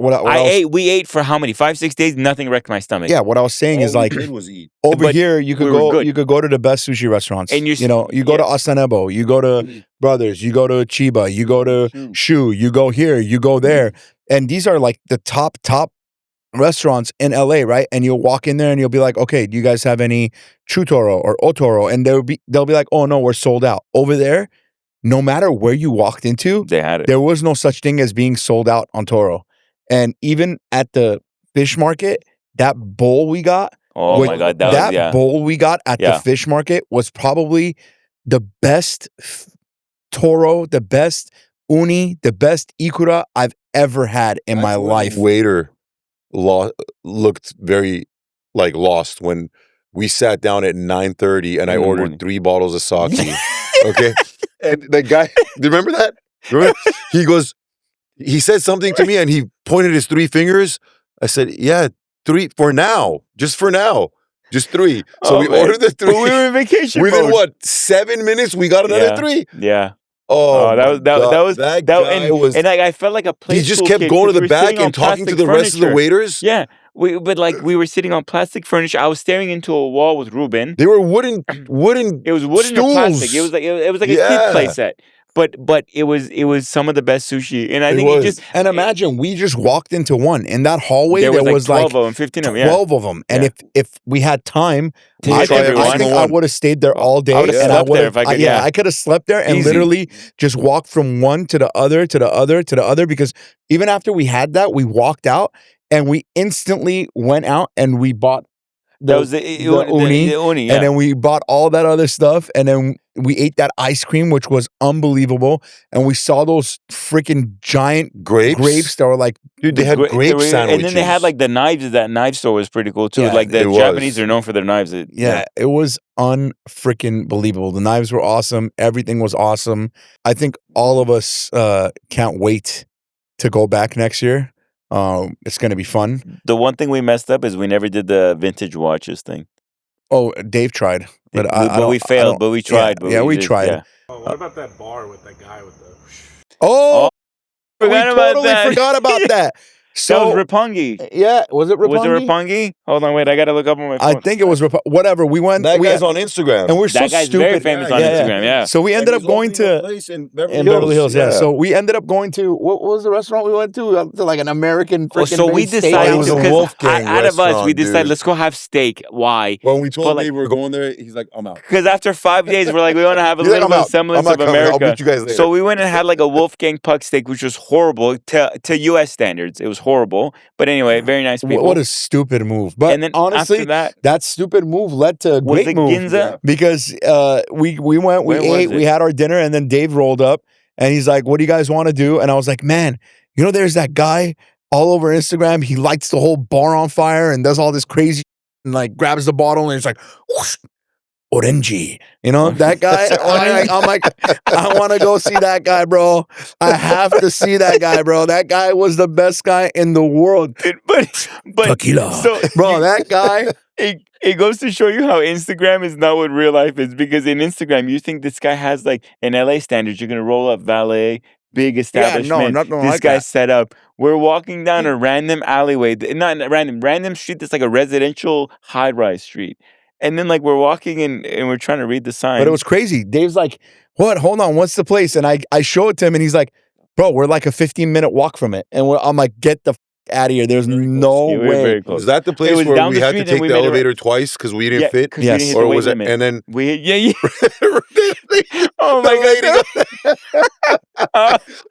We ate for how many? 5-6 days. Nothing wrecked my stomach. yeah, what I was saying is All we like did was eat. over But here you could we were go good. you could go to the best sushi restaurants. And you go to Asanebo, you go to Brothers, you go to Chiba, you go to Shu, you go here, you go there. And these are like the top restaurants in LA, right? And you'll walk in there and you'll be like, okay, do you guys have any Chutoro or Otoro? And they'll be like, oh no, we're sold out. Over there, no matter where you walked into, They had it. there was no such thing as being sold out on Toro. And even at the fish market, that bowl we got, Oh my God, that was bowl we got at Yeah. the fish market was probably the best Toro, the best uni, the best ikura I've ever had in my life. Waiter looked very like lost when we sat down at 9:30 and I In the ordered morning. 3 bottles of sake. Okay, and the guy, do you remember that? He said something to me and he pointed his 3 fingers. I said, yeah, 3 for now, just for now, just 3. So Oh, we man. ordered the 3. But we were in vacation Within mode. what 7 minutes, we got another Yeah. 3. Yeah. Oh, that was that guy was. and I felt like a play He just school kept kid going to 'cause the we were sitting back on and talking to plastic the rest of the furniture. waiters. Yeah, but like we were sitting on plastic furniture. I was staring into a wall with Ruben. They were wooden. It was wooden and plastic. It was like a kid play set. But it was some of the best sushi, and I think it just And imagine we just walked into one in that hallway. there There was like 12 of them, 15 of them. Yeah. 12 of them. And Yeah. if we had time, To I try every think I one. would have stayed there all day. I would've and slept there would've- if I could, yeah. I could have slept there and Easy. literally just walked from one to the other to the other to the other. Because even after we had that, we walked out and we instantly went out and we bought That was the uni, yeah. and then we bought all that other stuff, and then we ate that ice cream, which was unbelievable. And we saw those freaking giant grapes that were like, Dude, they had grape sandwiches. And then they had like the knives. That knife store was pretty cool too. Yeah, like the it was. Japanese are known for their knives. it was unfreaking believable. The knives were awesome. Everything was awesome. I think all of us can't wait to go back next year. It's going to be fun. The one thing we messed up is we never did the vintage watches thing. Oh, Dave tried, but we failed. But we tried. Yeah, we did, tried. yeah. Oh, what about that bar with that guy with the? Oh, we Forgot about totally that. forgot about that. That was Roppongi. Yeah, was it Roppongi? Was it Roppongi? Hold on, wait. I gotta look up on my phone. I think it was whatever. We went. That we guy's on Instagram. and we're so That guy's stupid. very famous on Yeah, yeah. Instagram. Yeah. So we ended up going to in in Beverly Hills. Yeah. So we ended up going to what was the restaurant we went to? To like an American. Well, so we freaking decided It was a because Wolfgang out of us, we restaurant, decided dude. let's go have steak. Why? When we told But, like- Dave we were going there, he's like, I'm out. Because after 5 days, we're like, we want to have a He's like, little "I'm bit out. of semblance I'm of not coming. I'll America. meet you guys later." So we went and had like a Wolfgang Puck steak, which was horrible to U.S. standards. It was horrible. But anyway, very nice people. What a stupid move. But and then honestly, after that, stupid move led to a was great it move. Ginza? Because we went, we Where was ate, we it? had our dinner, and then Dave rolled up and he's like, "What do you guys want to do?" And I was like, "Man, you know, there's that guy all over Instagram. He lights the whole bar on fire and does all this crazy and like grabs the bottle and he's like, whoosh, Orenji. You know, that guy? I'm like, I want to go see that guy, bro. I have to see that guy, bro. That guy was the best guy in the world. but Tequila. So Bro, that guy. it goes to show you how Instagram is not what real life is. Because in Instagram, you think this guy has like in LA standards, you're gonna roll up valet, big establishment. nothing this like guy's that. set up. We're walking down a random alleyway, not random street that's like a residential high-rise street. And then like we're walking and we're trying to read the sign. But it was crazy. Dave's like, what? Hold on, what's the place? And I show it to him, and he's like, bro, we're like a 15-minute walk from it. And I'm like, get the out of here. There's no Yeah, we were way. very close. Was that the It place was where down we the had to street and take we the made a- elevator twice because we didn't fit? 'cause Yes. we didn't hit Or the weight was it? limit. And then Oh my god!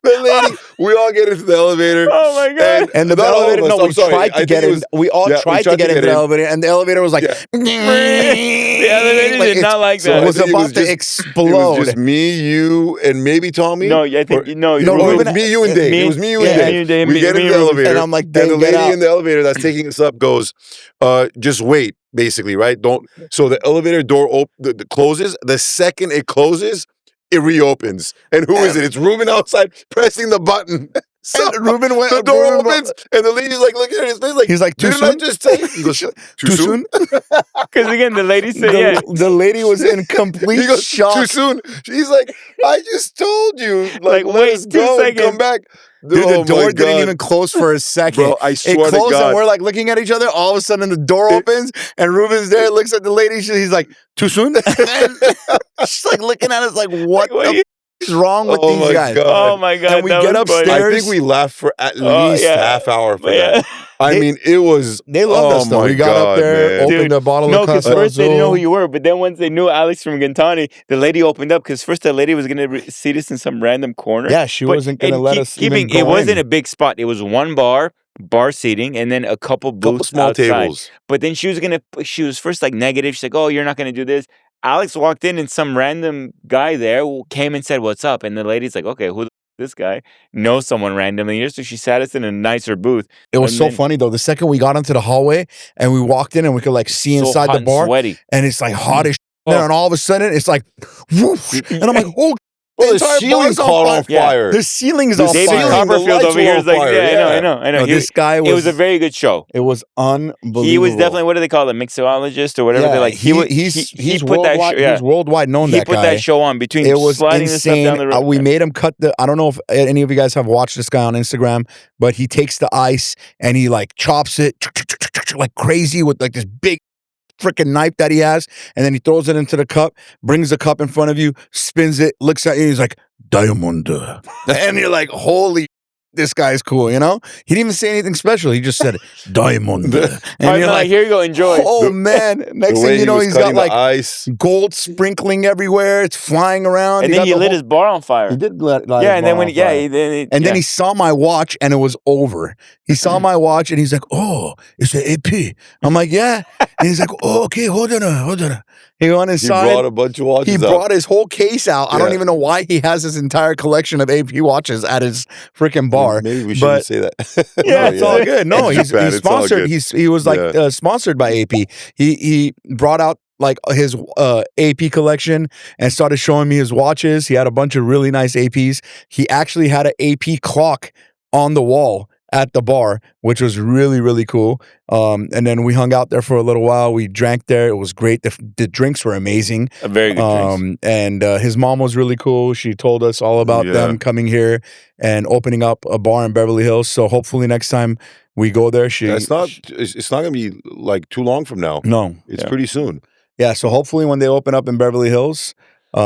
the lady, we all get into the elevator. Oh my god! And the not all of elevator, us, no, I'm we sorry. tried I to think get it in. was- We all yeah, we tried to get into the in. elevator, and the elevator was like, Yeah. The elevator did not like So that. I was think it about was to just- explode. It was just me, you, and maybe Tommy. No, I think no. No, No, it Ruben- was me, you, and Dave. It was me, you, and yeah, Dave. me and Dave, We me- get me into the and Ruben. elevator, And I'm like, and Dave, the get lady out. in the elevator that's taking us up goes, just wait, basically, right? Don't. So the elevator door closes. The second it closes, it reopens. And who is it? It's Ruben outside pressing the button. So And Ruben went. the door Ruben opens, and the lady's like looking at his face, like, He's like, too didn't I soon? just tell you? He goes, too soon? Because again, the lady said, The, "Yeah." the lady was in complete He goes, shock. too soon. She's like, I just told you. Like, Let wait us 2 go and come seconds. back. Dude, Oh the my door didn't God. even close for a second. Bro, I It swear to closed, God. and we're like looking at each other. All of a sudden, the door opens, and Ruben's there, looks at the lady. He's like, too soon? And she's like looking at us like, what What the are you- f- is wrong with Oh these my guys? God. Oh my god! And we that get was funny. upstairs. I think we laughed for at Oh, least yeah. half hour for Yeah. that. I They- mean, it was. They loved oh us, though. my We got God, up there, man. opened Dude, a bottle No, of because Casa first they didn't know who Azul. you were, but then once they knew Alex from Gintani, the lady opened up because first the lady was gonna seat us in some random corner. Yeah, she But- wasn't going to and let keep- us even go It wasn't in. a big spot. It was one bar seating, and then a couple Couple booths small outside. tables. But then she was first like negative. She's like, "Oh, you're not gonna do this." Alex walked in, and some random guy there came and said, "What's up?" And the lady's like, "Okay, who?" This guy knows someone randomly. So she sat us in a nicer booth. It was and so then- funny, though. The second we got into the hallway and we walked in and we could like see So inside hot the and bar, sweaty. and it's like hot as Oh. and all of a sudden it's like whoosh, and I'm like, oh, Well, the entire ceiling bar's on caught fire. on Yeah. fire. The ceiling's The on David ceiling, fire. the Copperfield lights over were here on is like, fire, yeah, yeah. I know. No, this guy was. It was a very good show. It was unbelievable. He was definitely, what do they call it, mixologist or whatever. Yeah, They're like he's put that worldwide. show. Yeah, He's worldwide known. he that put guy. that show on between It was sliding the stuff insane. down the road. We made him cut the. I don't know if any of you guys have watched this guy on Instagram, but he takes the ice and he like chops it like crazy with like this big freaking knife that he has, and then he throws it into the cup, brings the cup in front of you, spins it, looks at you, and he's like, Diamond. And you're like, holy, this guy's cool, you know? He didn't even say anything special. He just said, Diamond. And I'm you're like, like, here you go, enjoy. oh man. Next The way thing you he know, was he's got cutting the like ice. gold sprinkling everywhere. It's flying around. And then got he the lit whole- his bar on fire. He did light Yeah, his and then bar when on fire. and Then he saw my watch and it was over. He saw my watch and he's like, oh, it's an AP. I'm like, yeah. And he's like, oh, okay, hold on. He went He inside. brought a bunch of watches He out. brought his whole case out. I don't Yeah. even know why he has his entire collection of AP watches at his freaking bar. Maybe we but- shouldn't say that. Yeah, No, it's all good. No, It's he's Japan, it's all sponsored. good. He was like Yeah. sponsored by AP. He brought out like his AP collection and started showing me his watches. He had a bunch of really nice APs. He actually had an AP clock on the wall at the bar, which was really, really cool. And then we hung out there for a little while. We drank there. It was great. The drinks were amazing. a very good drinks. And his mom was really cool. She told us all about Yeah. them coming here and opening up a bar in Beverly Hills. So hopefully next time we go there, It's not going to be like too long from now. No. It's Yeah. pretty soon. Yeah. So hopefully when they open up in Beverly Hills, Their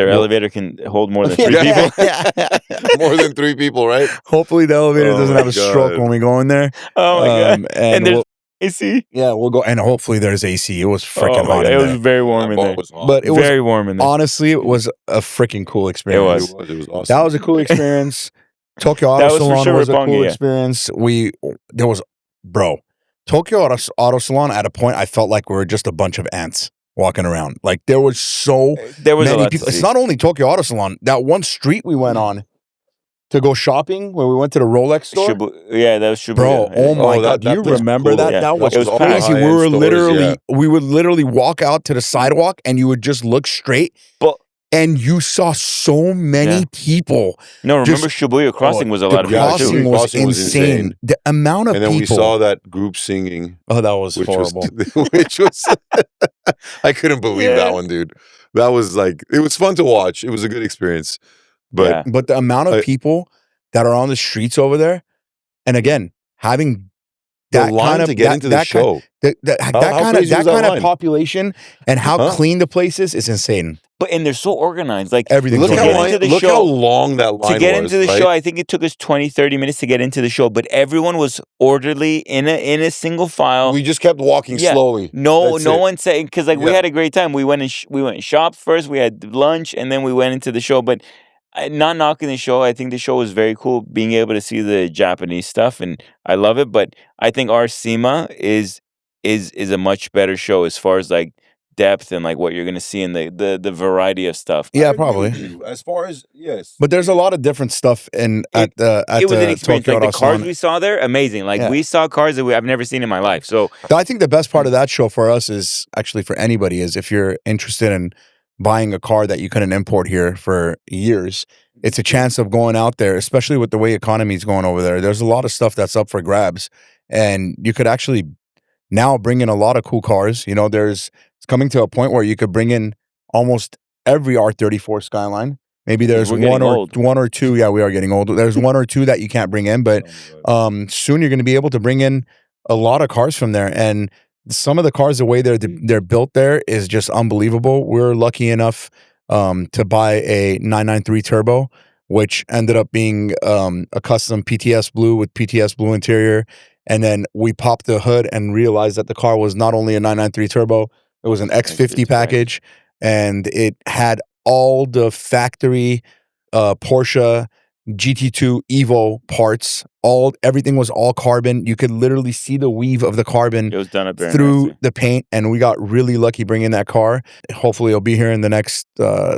we'll- elevator can hold more than 3 Yeah. people. More than 3 people, right? Hopefully the elevator Oh doesn't my have a stroke God. when we go in there. Oh my god! And there's we'll, AC. we'll go. And hopefully there's AC. It was freaking Oh my hot god! in It was there. very warm That in bar there. was hot. But it was Very warm in there. honestly, it was a freaking cool experience. was. It was awesome. That was a cool experience. Tokyo That Auto was for Salon sure was a Roppongi, cool yeah. experience. Tokyo Auto Salon, at a point I felt like we were just a bunch of ants walking around. Like there was so There was a many lot people. to It's see. not only Tokyo Auto Salon. That one street we went on to go shopping, where we went to the Rolex store. Yeah, that was Shibuya. Bro, Yeah. oh my Oh, God! Do that you place was remember cool, that? though. Yeah. That was It was crazy. packed. We High-end were stores, literally, yeah. we would literally walk out to the sidewalk, and you would just look straight, But and you saw so many Yeah. people. no, remember Just- Shibuya Crossing was a The lot of people crossing too. Shibuya was Crossing was insane. insane. The amount of And then people. we saw that group singing, Oh, that was which horrible. was, which was, I couldn't believe Yeah. that one, dude. That was like, it was fun to watch. It was a good experience. But Yeah. But the amount of I- people that are on the streets over there, and again, having the that line kind of to get into the that kind- show. that how kind crazy of was that line? population and how Huh? clean the place is insane. and they're so organized. Like Everything's Look to how get long. into the Look show, how long that line to get was. into the right? show, I think it took us 20, 30 minutes to get into the show, but everyone was orderly in a single file. We just kept walking Yeah. slowly. No That's it. one said, because like we Yeah. had a great time. We went and shopped first. We had lunch, and then we went into the show. But not knocking the show. I think the show was very cool. Being able to see the Japanese stuff, and I love it. But I think our SEMA is a much better show as far as like depth and like what you're gonna see in the variety of stuff. Yeah, I agree probably. with you. As far as yes, But there's a lot of different stuff at the It was an experience. Tokyo Like the Auto cars Salon. we saw there, amazing. Like Yeah. we saw cars that I've never seen in my life. So I think the best part of that show for us is actually for anybody is if you're interested in buying a car that you couldn't import here for years, it's a chance of going out there, especially with the way economy's going over there. There's a lot of stuff that's up for grabs, and you could actually now bring in a lot of cool cars. You know, it's coming to a point where you could bring in almost every R34 Skyline. Maybe there's we're getting old. one or two. Yeah, we are getting old. There's one or two that you can't bring in, but soon you're going to be able to bring in a lot of cars from there. And some of the cars, the way they're built there is just unbelievable. We're lucky enough to buy a 993 Turbo, which ended up being a custom PTS blue with PTS blue interior. And then we popped the hood and realized that the car was not only a 993 Turbo, it was an X50 package, and it had all the factory Porsche GT2 Evo parts. Everything was all carbon. You could literally see the weave of the carbon it was done up very through nicely. the paint, and we got really lucky bringing that car. Hopefully it'll be here in the next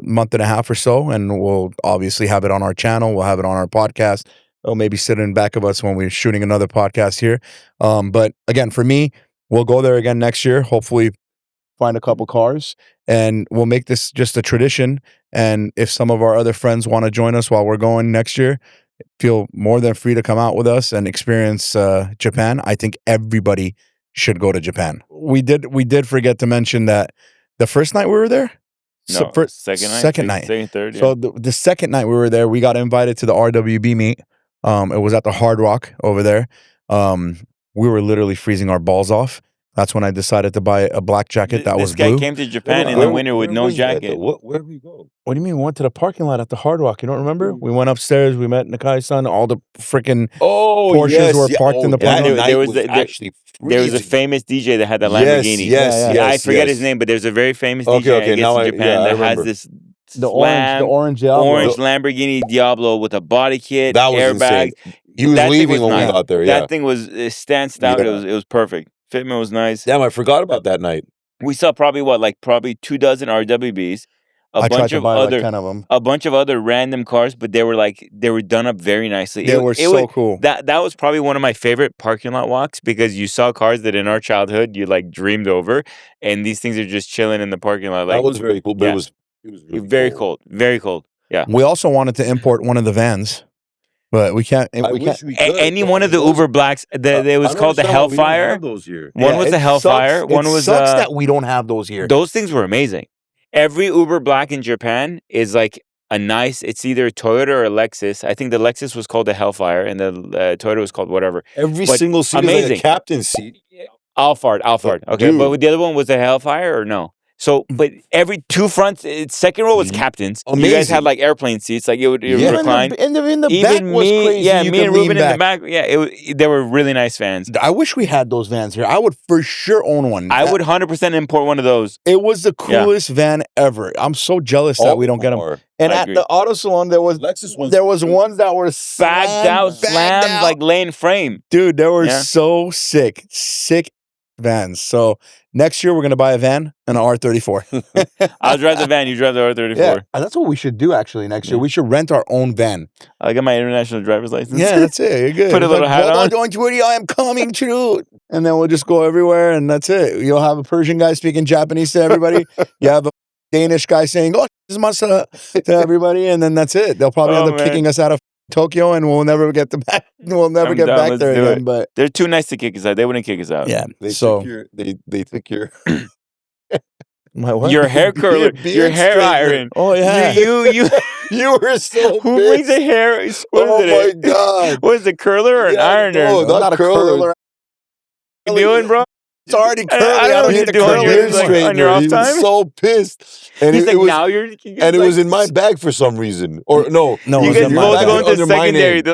month and a half or so, and we'll obviously have it on our channel. We'll have it on our podcast. It'll maybe sit in back of us when we're shooting another podcast here. But again, for me, we'll go there again next year. Hopefully find a couple cars, and we'll make this just a tradition. And if some of our other friends want to join us while we're going next year, feel more than free to come out with us and experience Japan. I think everybody should go to Japan. We did forget to mention that the first night we were there. No, second night, second, third. Yeah. So the second night we were there, we got invited to the RWB meet. It was at the Hard Rock over there. We were literally freezing our balls off. That's when I decided to buy a black jacket that was blue. This guy came to Japan in the winter with no jacket. Where did we go? What do you mean? We went to the parking lot at the Hard Rock. You don't remember? We went upstairs. We met Nakai-san. All the freaking Porsches were parked in the parking lot. There was a famous DJ that had the Lamborghini. Yes. I forget his name, but there's a very famous DJ Okay, I guess in Japan that has this the orange Lamborghini Diablo with a body kit, That was airbag. insane. He was leaving when we got there. Yeah, that thing was stanced out. Yeah. It was perfect. Fitment was nice. Damn, I forgot about that night. We saw probably 2 dozen RWBs, a bunch of other random cars, but they were done up very nicely. They were so cool. That was probably one of my favorite parking lot walks because you saw cars that in our childhood you like dreamed over, and these things are just chilling in the parking lot. Like, That was very cool. But yeah. it was really very cold. Very cold. Yeah. We also wanted to import one of the vans, but we can't. Any one of the Uber Blacks. It was called the Hellfire. One was the Hellfire. One was sucks that we don't have those here. Those things were amazing. Every Uber Black in Japan is like a nice. It's either a Toyota or a Lexus. I think the Lexus was called the Hellfire, and the Toyota was called whatever. Every But single seat is amazing. like a captain's seat. Alphard. Okay, Dude. but the other one was the Hellfire or no? So, but every two fronts, second row was captains. You guys Amazing. had like airplane seats, like it would recline. In the Even back was me, crazy. yeah, You me could and lean Ruben in the back. Yeah, they were really nice vans. I wish we had those vans here. I would for sure own one. I would 100% import one of those. It was the coolest van ever. I'm so jealous that we don't get them. And I at agree. the auto salon, there was Lexus ones. ones that were Bagged out, slammed, out. like laying frame. Dude, they were Yeah. so sick vans. So next year we're gonna buy a van and an R34. I'll drive the van, you drive the R34. Yeah, that's what we should do actually next year. We should rent our own van. I got my international driver's license. Yeah, that's it. You're good. Put a little hat on. Don't worry, I am coming through. And then we'll just go everywhere, and that's it. You'll have a Persian guy speaking Japanese to everybody. You have a Danish guy saying, "Oh, this is masa," to everybody, and then that's it. They'll probably end up kicking us out of Tokyo, and we'll never get back. We'll never get down, back let's there do again. it. But They're too nice to kick us out. They wouldn't kick us out. yeah, They so took your my what? Your hair curler, beard your hair straightener. iron. Oh yeah, You You were so who pissed. brings a hair? Oh my god. What is it, curler or an Yeah, ironer? no, I'm not a curler. What you doing, bro? It's already curly. I don't know what need you're to doing. curl You're it. like, on your off He was time? so pissed. And He's it like, was, now you're. and it was in my bag for some reason. Or no, No, it You was guys in my both bag. go into under my secondary. name.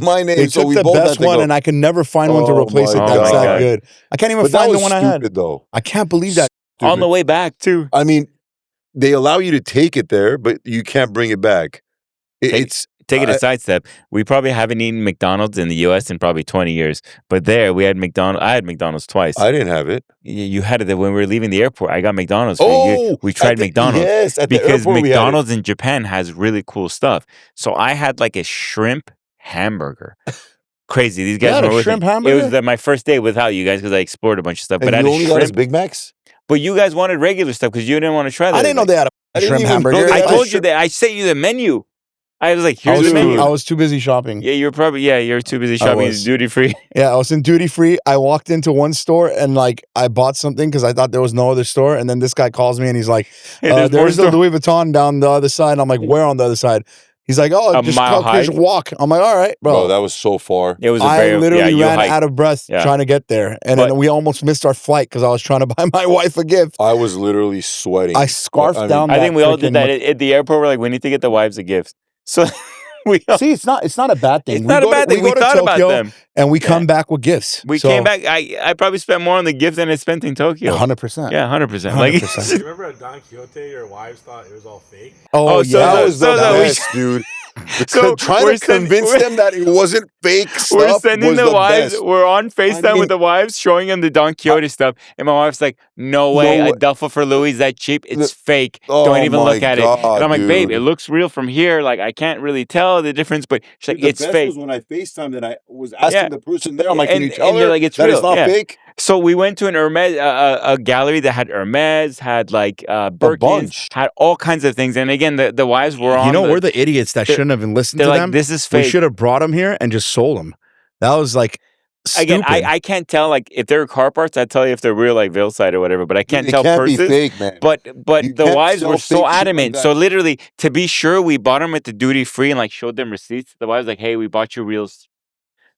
My name. They so took we the both best had to one, go. and I can never find one to Oh replace it. my That's that God. good. I can't even But that find the was one I had. stupid, though. I can't believe that. On the way back, too. I mean, they allow you to take it there, but you can't bring it back. Take it a sidestep. We probably haven't eaten McDonald's in the U.S. in probably 20 years. But there, we had McDonald's. I had McDonald's twice. I didn't have it. You had it when we were leaving the airport. I got McDonald's. We at tried the- McDonald's. Yes, at the Because airport we had it. McDonald's in Japan has really cool stuff. So I had like a shrimp hamburger. Crazy. These guys had were a with shrimp me. hamburger? It was my first day without you guys because I explored a bunch of stuff. And But I you had a only got us shrimp. Big Macs? But you guys wanted regular stuff because you didn't want to try that. I didn't know they had I a didn't shrimp even know hamburger. they I had a told you shrimp- that. I sent you the menu. I was like, I here's was, the menu. I was too busy shopping. Yeah, you're too busy shopping was. duty free. Yeah, I was in duty free. I walked into one store and like I bought something because I thought there was no other store. And then this guy calls me and he's like, Hey, there's more "There's the store." Louis Vuitton down the other side." And I'm like, "Where on the other side?" He's like, "Oh, A just mile hike? walk." I'm like, "All right, bro." Bro, that was so far. It was a I very literally you ran hiked. out of breath Yeah. trying to get there, and But- then we almost missed our flight because I was trying to buy my wife a gift. I was literally sweating. I scarfed I mean, down. I that think we all did freaking that at the airport. We're like, we need to get the wives a gift. So we all, See, it's not a bad thing. it's not a bad thing. We go to thought about Tokyo them. and we come back with gifts. We came back. I probably spent more on the gift than I spent in Tokyo. 100%. Yeah, 100%. Like, 100%. You remember at Don Quixote, your wives thought it was all fake? Oh, Oh, so yeah. that was the so we- best, dude. So Trying we're to convince them that it wasn't fake stuff. We're sending was the wives. best. We're on FaceTime mean- with the wives, showing them the Don Quixote stuff. And my wife's like, no way, way. a duffel for Louis is that cheap. It's fake. Oh Don't even my look at it. God, And I'm like, babe, dude. it looks real from here. Like, I can't really tell the difference, but she's like, it's fake. when I FaceTimed and I was asking Yeah. the person there, I'm like, And- can you tell and they're her like, it's that real, it's not yeah. fake? So we went to an Hermes, a gallery that had Hermes, had like Birkins, bunch. had all kinds of things. And again, the wives were on. You know, we're the idiots that they're- shouldn't have listened They're to like, them. this is We fake. should have brought them here and just sold them. That was like Again, stupid. I can't tell, like, if they're car parts, I'd tell you if they're real, like Veilside or whatever, but I can't It tell can't purses. be fake, man. But You the can't wives sell were fake so shit like adamant. that. So literally, to be sure, we bought them at the duty free and like showed them receipts. The wives like, hey, we bought you reals,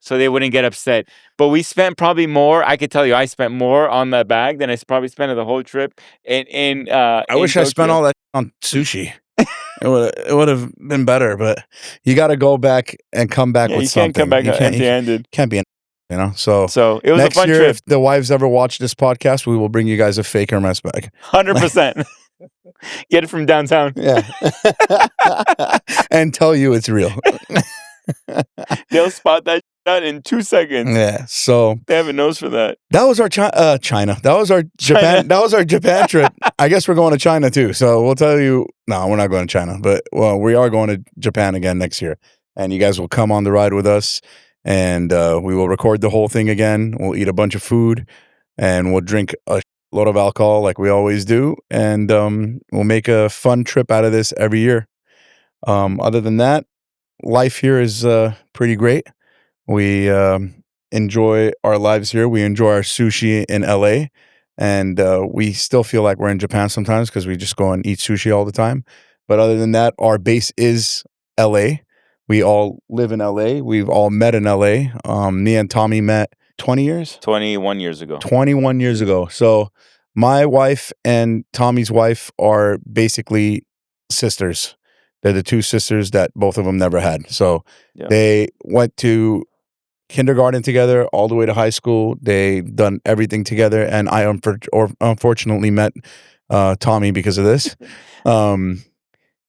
so they wouldn't get upset. But we spent probably more. I could tell you, I spent more on that bag than I probably spent on the whole trip. I wish I spent all that on sushi. It would have been better, but you got to go back and come back Yeah, with you something. can't come back You can't- you empty-handed. can't be, So So it was a next fun year, trip, if the wives ever watch this podcast, we will bring you guys a fake Hermes bag. 100%. Get it from downtown. Yeah, and tell you it's real. They'll spot that out in 2 seconds. Yeah. So They have a nose for that. that was our China. That was our Japan. That was our Japan trip. I guess we're going to China too. So we'll tell you. No, we're not going to China, but we are going to Japan again next year, and you guys will come on the ride with us, and we will record the whole thing again. We'll eat a bunch of food, and we'll drink a lot of alcohol like we always do, and we'll make a fun trip out of this every year. Other than that, life here is pretty great. We enjoy our lives here. We enjoy our sushi in LA, and we still feel like we're in Japan sometimes because we just go and eat sushi all the time. But other than that, our base is LA. We all live in LA. We've all met in LA. Me and Tommy met 20 years? 21 years ago. 21 years ago. So my wife and Tommy's wife are basically sisters. They're the two sisters that both of them never had. So Yeah. they went to kindergarten together all the way to high school. They done everything together, and I unfortunately met Tommy because of this.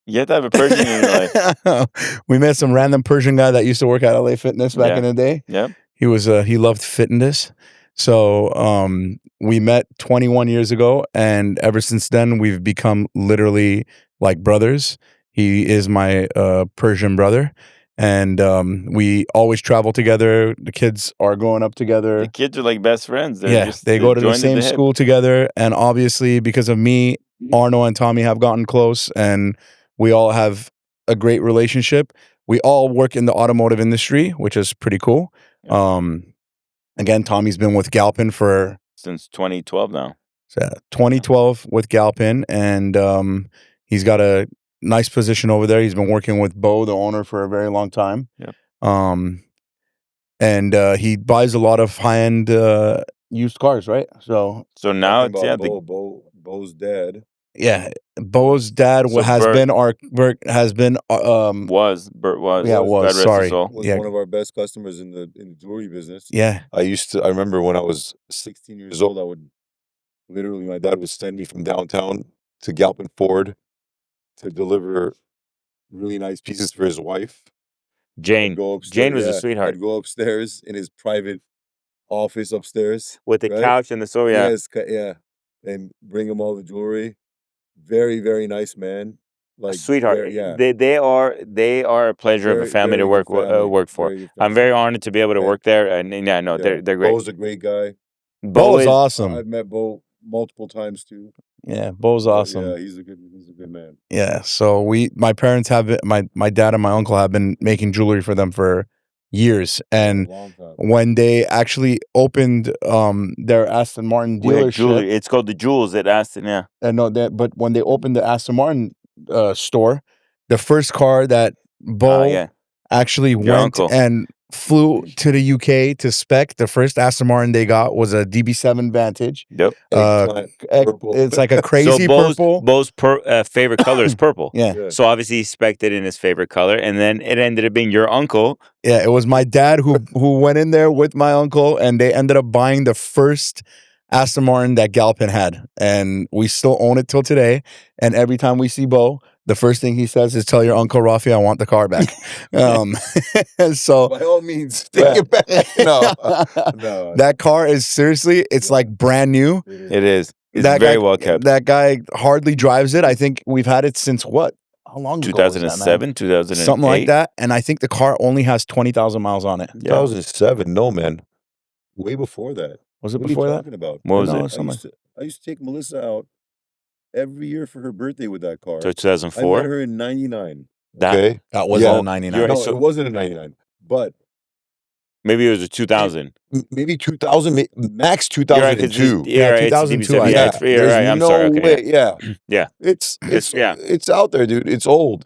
You have to have a Persian in your life. We met some random Persian guy that used to work at LA Fitness back Yeah. in the day. Yep. He was he loved fitness. So we met 21 years ago, and ever since then we've become literally like brothers. He is my Persian brother, and we always travel together. The kids are growing up together. The kids are like best friends. They're Yeah, just, they go to the joined at same hip. school together, and obviously because of me, Arno and Tommy have gotten close, and we all have a great relationship. We all work in the automotive industry, which is pretty cool. Again, Tommy's been with Galpin for Since 2012 now. 2012 with Galpin, and he's got a nice position over there. He's been working with Bo, the owner, for a very long time. Yep. And he buys a lot of high-end used cars, right? So now Talking it's about Bo's dad yeah, Bo's dad So has Bert- been our has been Bert was. yeah, God was rest his sorry. soul. was Yeah. one of our best customers in the jewelry business. Yeah. I remember when I was 16 years old, my dad would send me from downtown to Galpin Ford to deliver really nice pieces for his wife. Jane. I'd go upstairs, Jane was a sweetheart. I'd go upstairs in his private office upstairs With the right? couch and the sofa. Yeah. Yes, and bring him all the jewelry. Very, very nice man. Like Sweetheart. very, They are a pleasure of a family to very work good family. work for. Very good I'm family. very honored to be able to Yeah. work there, and yeah, no, Yeah. they're great. Bo's a great guy. Bo is is awesome. I've met Bo multiple times too. Yeah, Bo's But awesome. Yeah, he's a good man. Yeah. So my parents have been, my dad and my uncle have been making jewelry for them for years, and For a long time. when they actually opened their Aston Martin we had dealership, jewelry. It's called the Jewels at Aston. Yeah. but when they opened the Aston Martin store, the first car that Bo yeah. actually went uncle. and flew to the UK to spec, the first Aston Martin they got was a DB7 Vantage. Yep. Eggplant, purple. It's like a crazy purple. Bo's favorite color is purple. Yeah. Yeah. So obviously he spec'd it in his favorite color, and then it ended up being your uncle. Yeah, it was my dad who went in there with my uncle, and they ended up buying the first Aston Martin that Galpin had, and we still own it till today. And every time we see Bo, the first thing he says is, "Tell your Uncle Rafi I want the car back." So By all means, take it back. No, that car is seriously, it's like brand new. It is. It's That very guy, well kept. That guy hardly drives it. I think we've had it since what? How long ago was that, man? 2007, 2008. Something like that. And I think the car only has 20,000 miles on it. Yeah. 2007. No, man. Way before that. Was it What before are you that? talking about? What was No, it? something. I used to take Melissa out every year for her birthday with that car. So I met 2004. her in 99. That Okay. That wasn't Yeah. a 99. You're No, right, so- it wasn't a 99. But Maybe it was a 2000. maybe 2000, max You're right, 'cause 2002. Yeah, right, it's 2002, DB7. I Yeah, think. you're There's right. I'm no sorry. Okay, way. Yeah. Yeah. It's out there, dude. It's old.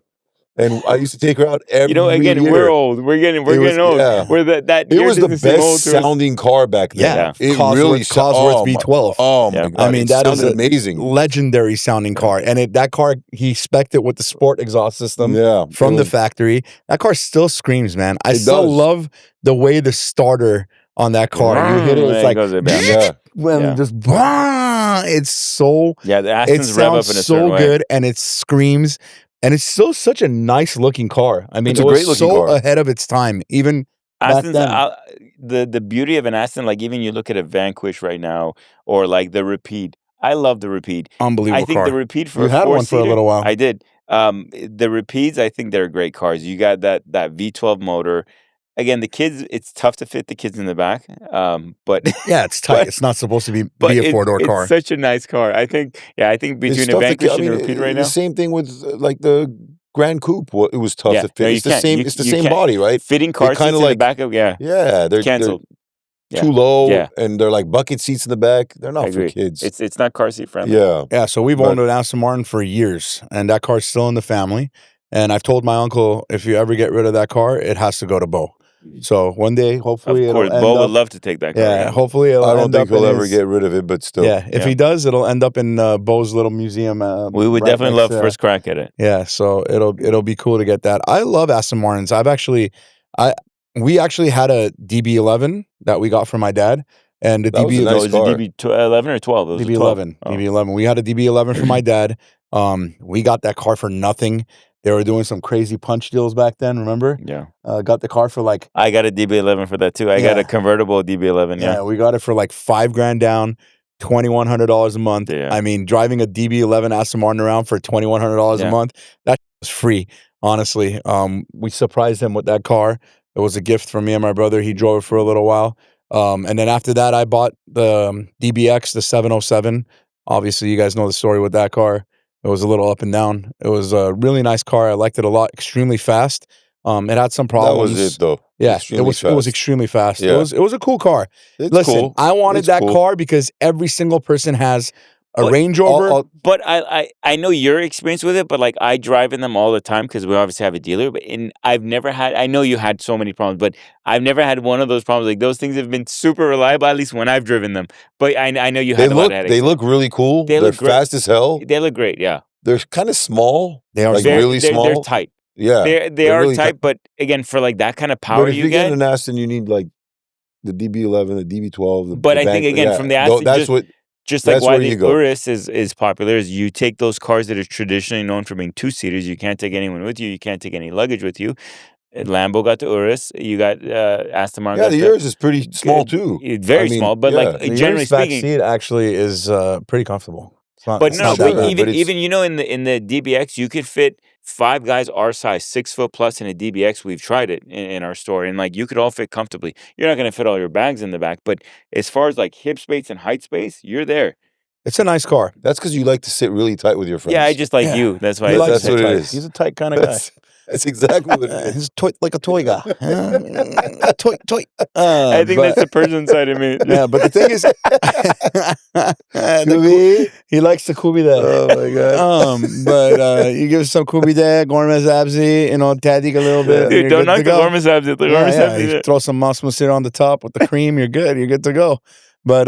And I used to take her out every again, year. we're old. We're getting old. Yeah. We're that. It yours was the doesn't seem old best to us. sounding car back then. Yeah. It Cosworth- really Cosworth V12. Oh my Yeah. god! I mean, it that is sounded a amazing. legendary sounding car. And that car, he spec'd it with the sport exhaust system Yeah, from it the was- factory. That car still screams, man. I It still does. love the way the starter on that car. You hit it, There it's it like goes, yeah. Yeah. when Yeah. just bah, it's so Yeah, the it Astons rev up sounds in a certain so way. good and it screams, and it's still such a nice looking car. I mean, It's it a was great looking so car. ahead of its time, even back Astons, then. the beauty of an Aston, like even you look at a Vanquish right now, or like the Rapide. I love the Rapide. Unbelievable I think car. the Rapide for You a had one for a four-seater- little while. I did. The Rapides, I think they're great cars. You got that V12 motor. Again, the kids, it's tough to fit the kids in the back. But Yeah, it's tight. But- It's not supposed to be but a four-door car. It's such a nice car. I think It's between a tough to Vanquish I and a mean, Rapide right the now. same thing with like the Grand Coupe. It was tough Yeah. to fit. No, you it's the can't. same. You- It's the you same can't. body, right? Fitting car kinda seats in the like- back of Yeah, they're canceled. Yeah. too low, Yeah. and they're like bucket seats in the back. They're I not for agree. kids. It's not car seat friendly. Yeah, Yeah, so we've But- owned an Aston Martin for years, and that car's still in the family. And I've told my uncle, if you ever get rid of that car, it has to go to Bo. So one day, hopefully, Of course, it'll Bo end would up. love to take that car. Yeah, again. hopefully it'll I don't end think up he'll in ever his- get rid of it, but still. Yeah, if Yeah. he does, it'll end up in Bo's little museum. We would right definitely next love to- first crack at it. Yeah, so it'll be cool to get that. I love Aston Martins. We actually had a DB11 that we got from my dad, and the That was a DB nice No, it was car. a DB11 or 12? It was a 12. DB11. Oh. DB11. We had a DB11 for my dad. We got that car for nothing. They were doing some crazy punch deals back then. Remember? Yeah. Got the car for like I got a DB11 for that too. I got Yeah. a convertible DB11. yeah. Yeah. We got it for like $5,000 down, $2,100 a month. Yeah. I mean, driving a DB11 Aston Martin around for $2,100 Yeah. a month, that was free. Honestly, we surprised him with that car. It was a gift from me and my brother. He drove it for a little while. And then after that, I bought the DBX, the 707. Obviously, you guys know the story with that car. It was a little up and down. It was a really nice car. I liked it a lot. Extremely fast. It had some That problems. was it, though. Yeah, Extremely it was fast. extremely fast. Yeah. It was a cool car. It's Listen, cool. I wanted It's that cool. car because every single person has a Range Rover. But I know your experience with it, but like I drive in them all the time because we obviously have a dealer. But I've never had. I know you had so many problems, but I've never had one of those problems. Like those things have been super reliable, at least when I've driven them. But I know you had a lot of headaches. They look really cool. They're fast as hell. They look great. Yeah, they're kind of small. They are like really small. They're tight. Yeah, they are really tight. But again, for like that kind of power but if you get, an Aston, you need like the DB11, the DB12. But I think again from the Aston, just like why the Urus is popular is you take those cars that are traditionally known for being two-seaters. You can't take anyone with you. You can't take any luggage with you. Lambo got the Urus. You got Aston Martin. Yeah, the Urus is pretty small too. Very small, but like the generally speaking, back seat actually is pretty comfortable. But even you know in the DBX you could fit 5 guys our size, 6 foot plus in a DBX. We've tried it in our store, and like you could all fit comfortably. You're not going to fit all your bags in the back, but as far as like hip space and height space, you're there. It's a nice car. That's because you like to sit really tight with your friends. Yeah, I just like you. That's why. That's what it is. He's a tight kind of guy. That's exactly what it is. He's like a toy guy. toy. I think that's the Persian side of me. Yeah, but the thing is, he likes the kubi there. Oh my god! But you give some kubi there, gormez abzi, tadik a little bit. Dude, don't knock the gormez abzi. You throw some mas musir on the top with the cream. You're good. You're good to go. But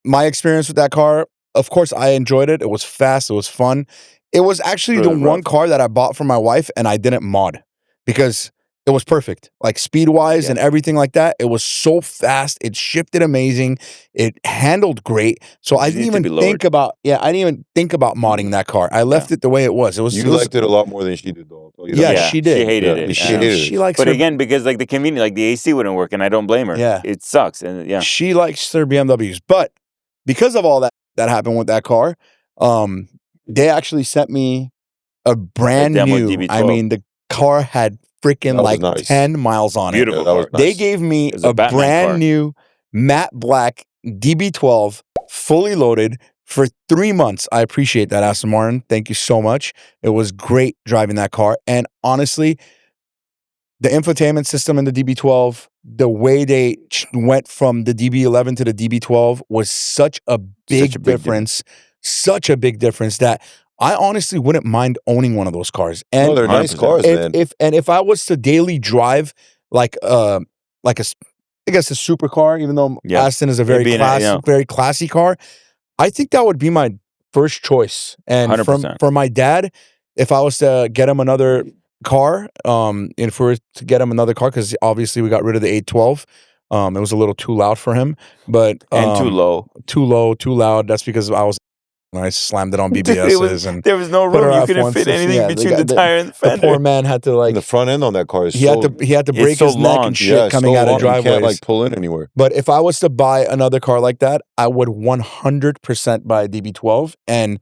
my experience with that car, of course, I enjoyed it. It was fast. It was fun. It was actually the one car that I bought for my wife and I didn't mod because it was perfect. Like speed-wise and everything like that. It was so fast. It shifted amazing. It handled great. So I didn't even think about modding that car. I left it the way it was. You liked it a lot more than she did though. Yeah, she did. She hated it. She hated it. She likes But again, because like the convenience, like the AC wouldn't work and I don't blame her. Yeah. It sucks. And she likes her BMWs. But because of all that happened with that car, they actually sent me a brand new. DB12. I mean, the car had freaking like 10 miles on Beautiful it. car. They gave me a brand new matte black DB12, fully loaded for 3 months. I appreciate that, Aston Martin. Thank you so much. It was great driving that car. And honestly, the infotainment system in the DB12, the way they went from the DB11 to the DB12 was such a big difference. Such a big difference that I honestly wouldn't mind owning one of those cars. And they're nice cars, man. If I was to daily drive like a supercar, even though Aston is a very classy car, I think that would be my first choice. And for my dad, if I was to get him another car, and for to get him another car, because obviously we got rid of the 812. It was a little too loud for him, but and too loud. That's because I slammed it on BBSs and there was no room. You couldn't fit anything between the tire and the fender. The poor man had to the front end on that car is he had to break his neck and shit coming out of driveways. You can't like pull in anywhere. But if I was to buy another car like that, I would 100% buy a DB12. And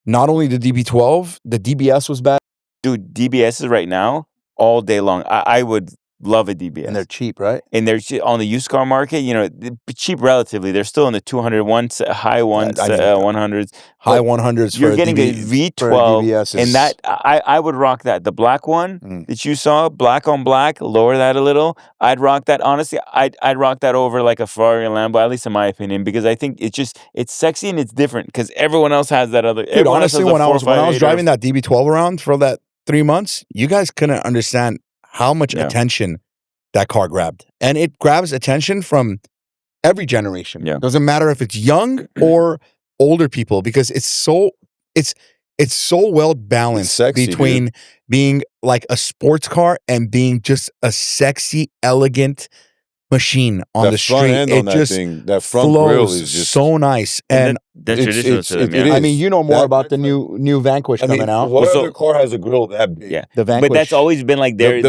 not only the DB12, the DBS was bad. Dude, DBSs right now all day long. I would love a DBS. And they're cheap, right? And they're on the used car market, cheap relatively. They're still in the 200 ones, high ones, 100s. High 100s. You're getting a V12, and that I would rock that. The black one that you saw, black on black, lower that a little. I'd rock that. Honestly, I'd rock that over like a Ferrari and Lambo, at least in my opinion, because I think it's sexy and it's different because everyone else has that other. Dude, honestly, when I was driving that DB12 around for that 3 months, you guys couldn't understand how much attention that car grabbed. And it grabs attention from every generation. Yeah. Doesn't matter if it's young or older people, because it's so well balanced between being like a sports car and being just a sexy, elegant machine on the street. It just that front grill flows is just so nice. And that's traditional to them. I mean, you know more about the new Vanquish coming out. What other car has a grill that big? Yeah, the Vanquish. But that's always been like the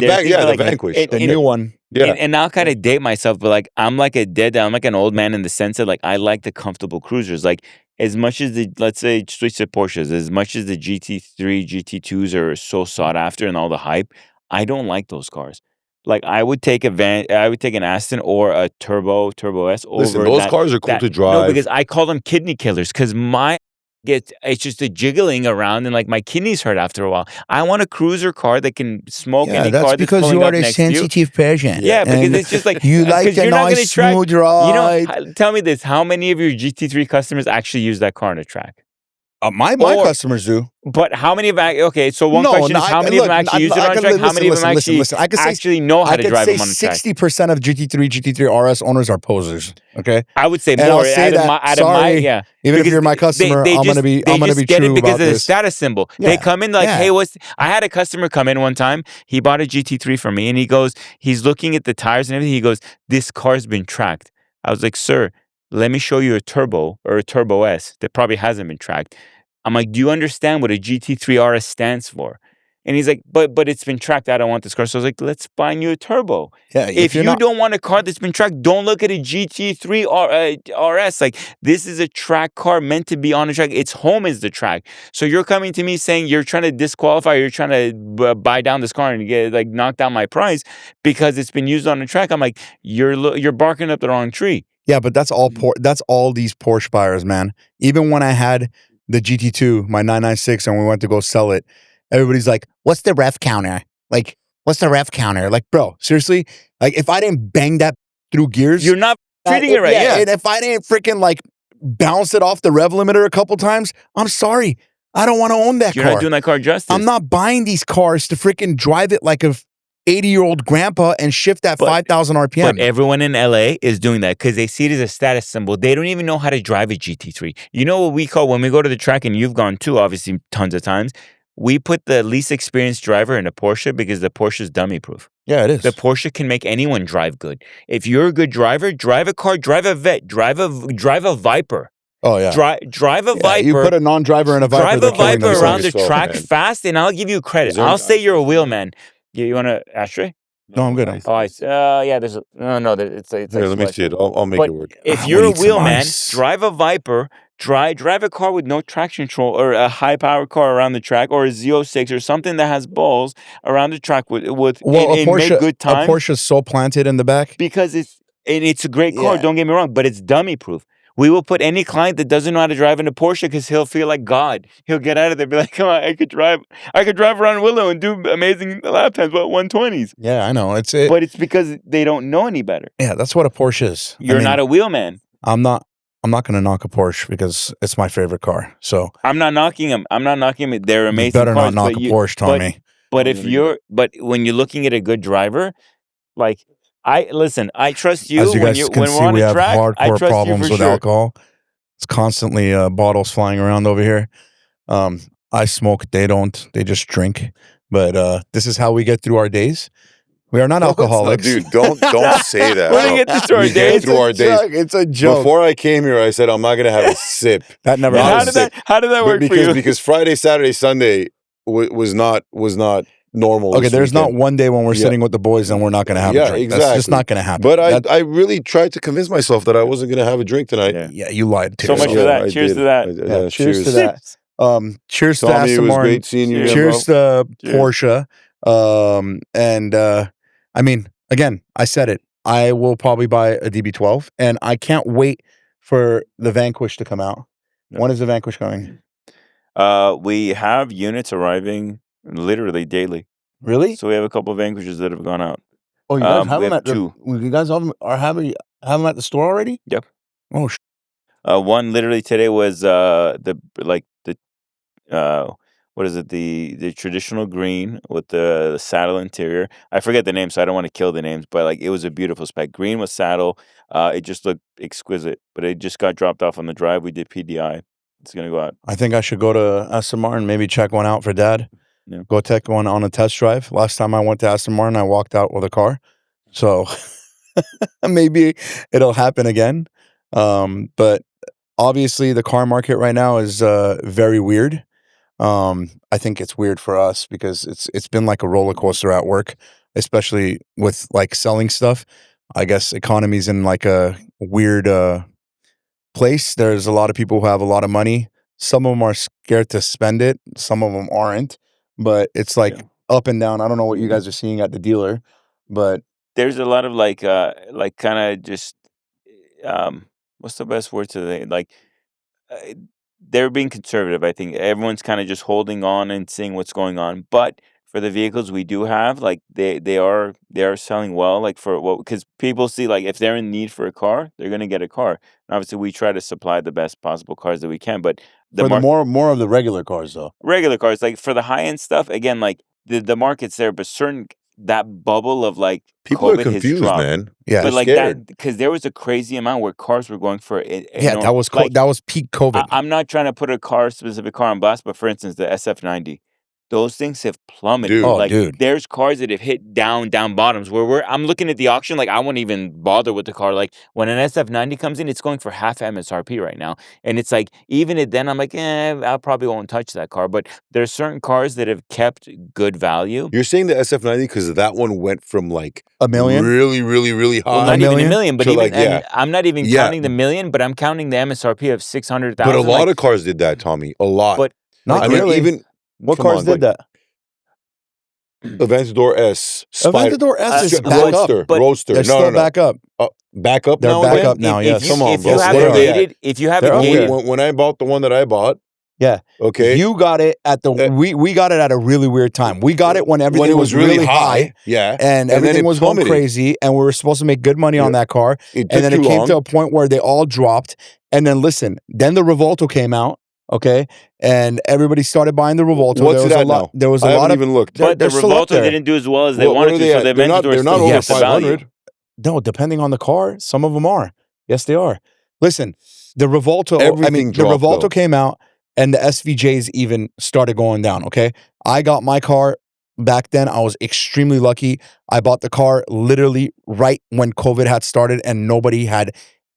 Vanquish, the new one. Yeah, and I'll kind of date myself, but like I'm like an old man in the sense that like I like the comfortable cruisers. Like as much as let's say switch to Porsches, as much as the GT3, GT2s are so sought after and all the hype, I don't like those cars. Like I would take an Aston or a Turbo S over. Listen, those cars are cool to drive. No, because I call them kidney killers because it's just a jiggling around and like my kidneys hurt after a while. I want a cruiser car that can smoke any car that's pulling up next to you. That's because you are a sensitive person. Yeah, because it's just like you like a nice smooth ride. Tell me this: how many of your GT3 customers actually use that car on a track? My Or- customers do. But how many of okay? So one question is how many of them actually use it on track? How many of them actually know how to drive them on the track? 60% of GT3 RS owners are posers. Okay, I would say and more. I'll say that. Yeah. Even if Because you're my customer, I'm gonna be get true it because about of the this. status symbol. Yeah, They come in like, yeah. hey, I had a customer come in one time. He bought a GT3 from me, and he's looking at the tires and everything. He goes, this car's been tracked. I was like, sir, let me show you a turbo or a Turbo S that probably hasn't been tracked. I'm like, do you understand what a GT3 RS stands for? And he's like, but it's been tracked. I don't want this car. So I was like, let's find you a turbo. Yeah, If you don't want a car that's been tracked, don't look at a GT3 RS. Like, this is a track car meant to be on a track. Its home is the track. So you're coming to me saying you're trying to disqualify, you're trying to buy down this car and get like knock down my price because it's been used on a track. I'm like, you're barking up the wrong tree. Yeah, but that's all. That's all these Porsche buyers, man. Even when I had the GT2, my 996, and we went to go sell it, everybody's like, "What's the ref counter? Like, what's the ref counter?" Like, bro, seriously, like if I didn't bang that through gears, You're not treating it right. Yeah. And if I didn't freaking like bounce it off the rev limiter a couple times, I'm sorry, I don't want to own that You're car. not doing that car justice. I'm not buying these cars to freaking drive it like a 80-year-old grandpa and shift at 5,000 RPM. But everyone in LA is doing that because they see it as a status symbol. They don't even know how to drive a GT3. You know what we call when we go to the track, and you've gone too, obviously, tons of times. We put the least experienced driver in a Porsche because the Porsche is dummy proof. Yeah, it is. The Porsche can make anyone drive good. If you're a good driver, drive a car, drive a Vet, drive a Viper. Oh yeah, drive a Viper. You put a non-driver in a Viper. Drive a Viper around the yourself, track man. fast, and I'll give you credit. there- I'll say you're a wheel man. You want an ashtray? No, I'm good. Oh, yeah. There's it's Here, like let me see it. I'll make But it work. if we you're a need some wheel man, ice. drive a Viper, drive a car with no traction control or a high power car around the track or a Z06 or something that has balls around the track with a Porsche, make good time a Porsche's so planted in the back. because it's a great car. Yeah. Don't get me wrong, but it's dummy proof. We will put any client that doesn't know how to drive in a Porsche because he'll feel like God. He'll get out of there and be like, come on, I could drive around Willow and do amazing lap times, but 120s. Yeah, I know. But it's because they don't know any better. Yeah, that's what a Porsche is. You're not a wheel man. I'm not going to knock a Porsche because it's my favorite car. So I'm not knocking them. They're amazing. you better cars, not knock a Porsche, Tommy. But when you're looking at a good driver, like I trust you. As you guys can see, we have hardcore problems with sure. alcohol. It's constantly bottles flying around over here. I smoke. They don't. They just drink. But this is how we get through our days. We are not alcoholics. Dude, don't say that. We're gonna get this through our We get days. through our days. It's a joke. Before I came here, I said I'm not gonna have a sip. That never Not a How happens. did that work for you? Because Friday, Saturday, Sunday was not normal. Okay, this there's not weekend. one day when we're Yeah. sitting with the boys and we're not going to have a drink. That's just exactly. not going to happen. But I really tried to convince myself that I wasn't gonna have a drink tonight. Yeah, you lied to So much yourself. for that. I Cheers did. to that. Yeah, cheers to that. Cheers to Tommy, it Aston was Martin. great seeing you. again, Cheers bro. to Porsche. I mean, again, I said it. I will probably buy a DB12, and I can't wait for the Vanquish to come out. Yep. When is the Vanquish coming? We have units arriving literally daily. Really? So we have a couple of Vanquishes that have gone out. Oh, you guys have we them have at the. two. You guys have them at the store already? Yep. Oh, One literally today was what is it, the traditional green with the saddle interior. I forget the name, so I don't want to kill the names, but like it was a beautiful spec. Green with saddle. It just looked exquisite, but it just got dropped off on the drive. We did PDI. It's gonna go out. I think I should go to Aston Martin, maybe check one out for Dad. Yeah. Go take one on a test drive. Last time I went to Aston Martin, I walked out with a car. So maybe it'll happen again. But obviously the car market right now is very weird. I think it's weird for us because it's been like a roller coaster at work, especially with like selling stuff. I guess economy's in like a weird place. There's a lot of people who have a lot of money. Some of them are scared to spend it. Some of them aren't. But it's like up and down. I don't know what you guys are seeing at the dealer, but There's a lot of like kind of just what's the best word to say? Like they're being conservative. I think everyone's kind of just holding on and seeing what's going on. But for the vehicles we do have, like they are selling well, like for what, because people see, like, if they're in need for a car, they're gonna get a car. And obviously, we try to supply the best possible cars that we can, but For the more of the regular cars, though. regular cars, like for the high end stuff, again, like the market's there, but certain that bubble of like People are COVID has confused, dropped. man. Yeah. But They're like scared. that, because there was a crazy amount where cars were going for it. Yeah, that was like, that was peak COVID. I'm not trying to put a specific car on blast, but for instance, the SF90, those things have plummeted. Dude. Oh, Like, dude. there's cars that have hit down bottoms where I'm looking at the auction, like I won't even bother with the car. Like when an SF90 comes in, it's going for half MSRP right now, and it's like even then I'm like, I probably won't touch that car. But there's certain cars that have kept good value. You're saying the SF90 because that one went from like $1 million? really, really, really high. Well, not even million? a million, but to, even like, yeah. and I'm not even Yeah. counting the million, but I'm counting the MSRP of 600,000. But a lot like, of cars did that, Tommy. A lot. But Not I mean, really. even What come cars on, did that? Aventador S, Spider, Aventador S is but- back up. Roadster, but- Roadster. They're No, still no, no. back up. Back up They're now back again? up now, yes. Come on, if bro. you have Where a are they at? gated, if you have They're a up gated, there. When I bought the one that I bought, Yeah. okay, You got it at the we got it at a really weird time. We got it when everything when it was really high, yeah, and then everything it was going plummeted. crazy, and we were supposed to make good money on Yeah. that car. It took And then it too came long. to a point where they all dropped. And then listen, then the Revuelto came out, okay, and everybody started buying the Revuelto. What's there was it a at lot. now? There was a I lot haven't of. even looked. They're- but the they're still up Revuelto there. didn't do as well as they What wanted are to, they so at? the They're not Aventador still over kept the value. 500. No, depending on the car, some of them are. Yes, they are. Listen, the Revuelto. Everything the dropped, Revuelto though. came out, and the SVJs even started going down. Okay, I got my car back then. I was extremely lucky. I bought the car literally right when COVID had started, and nobody had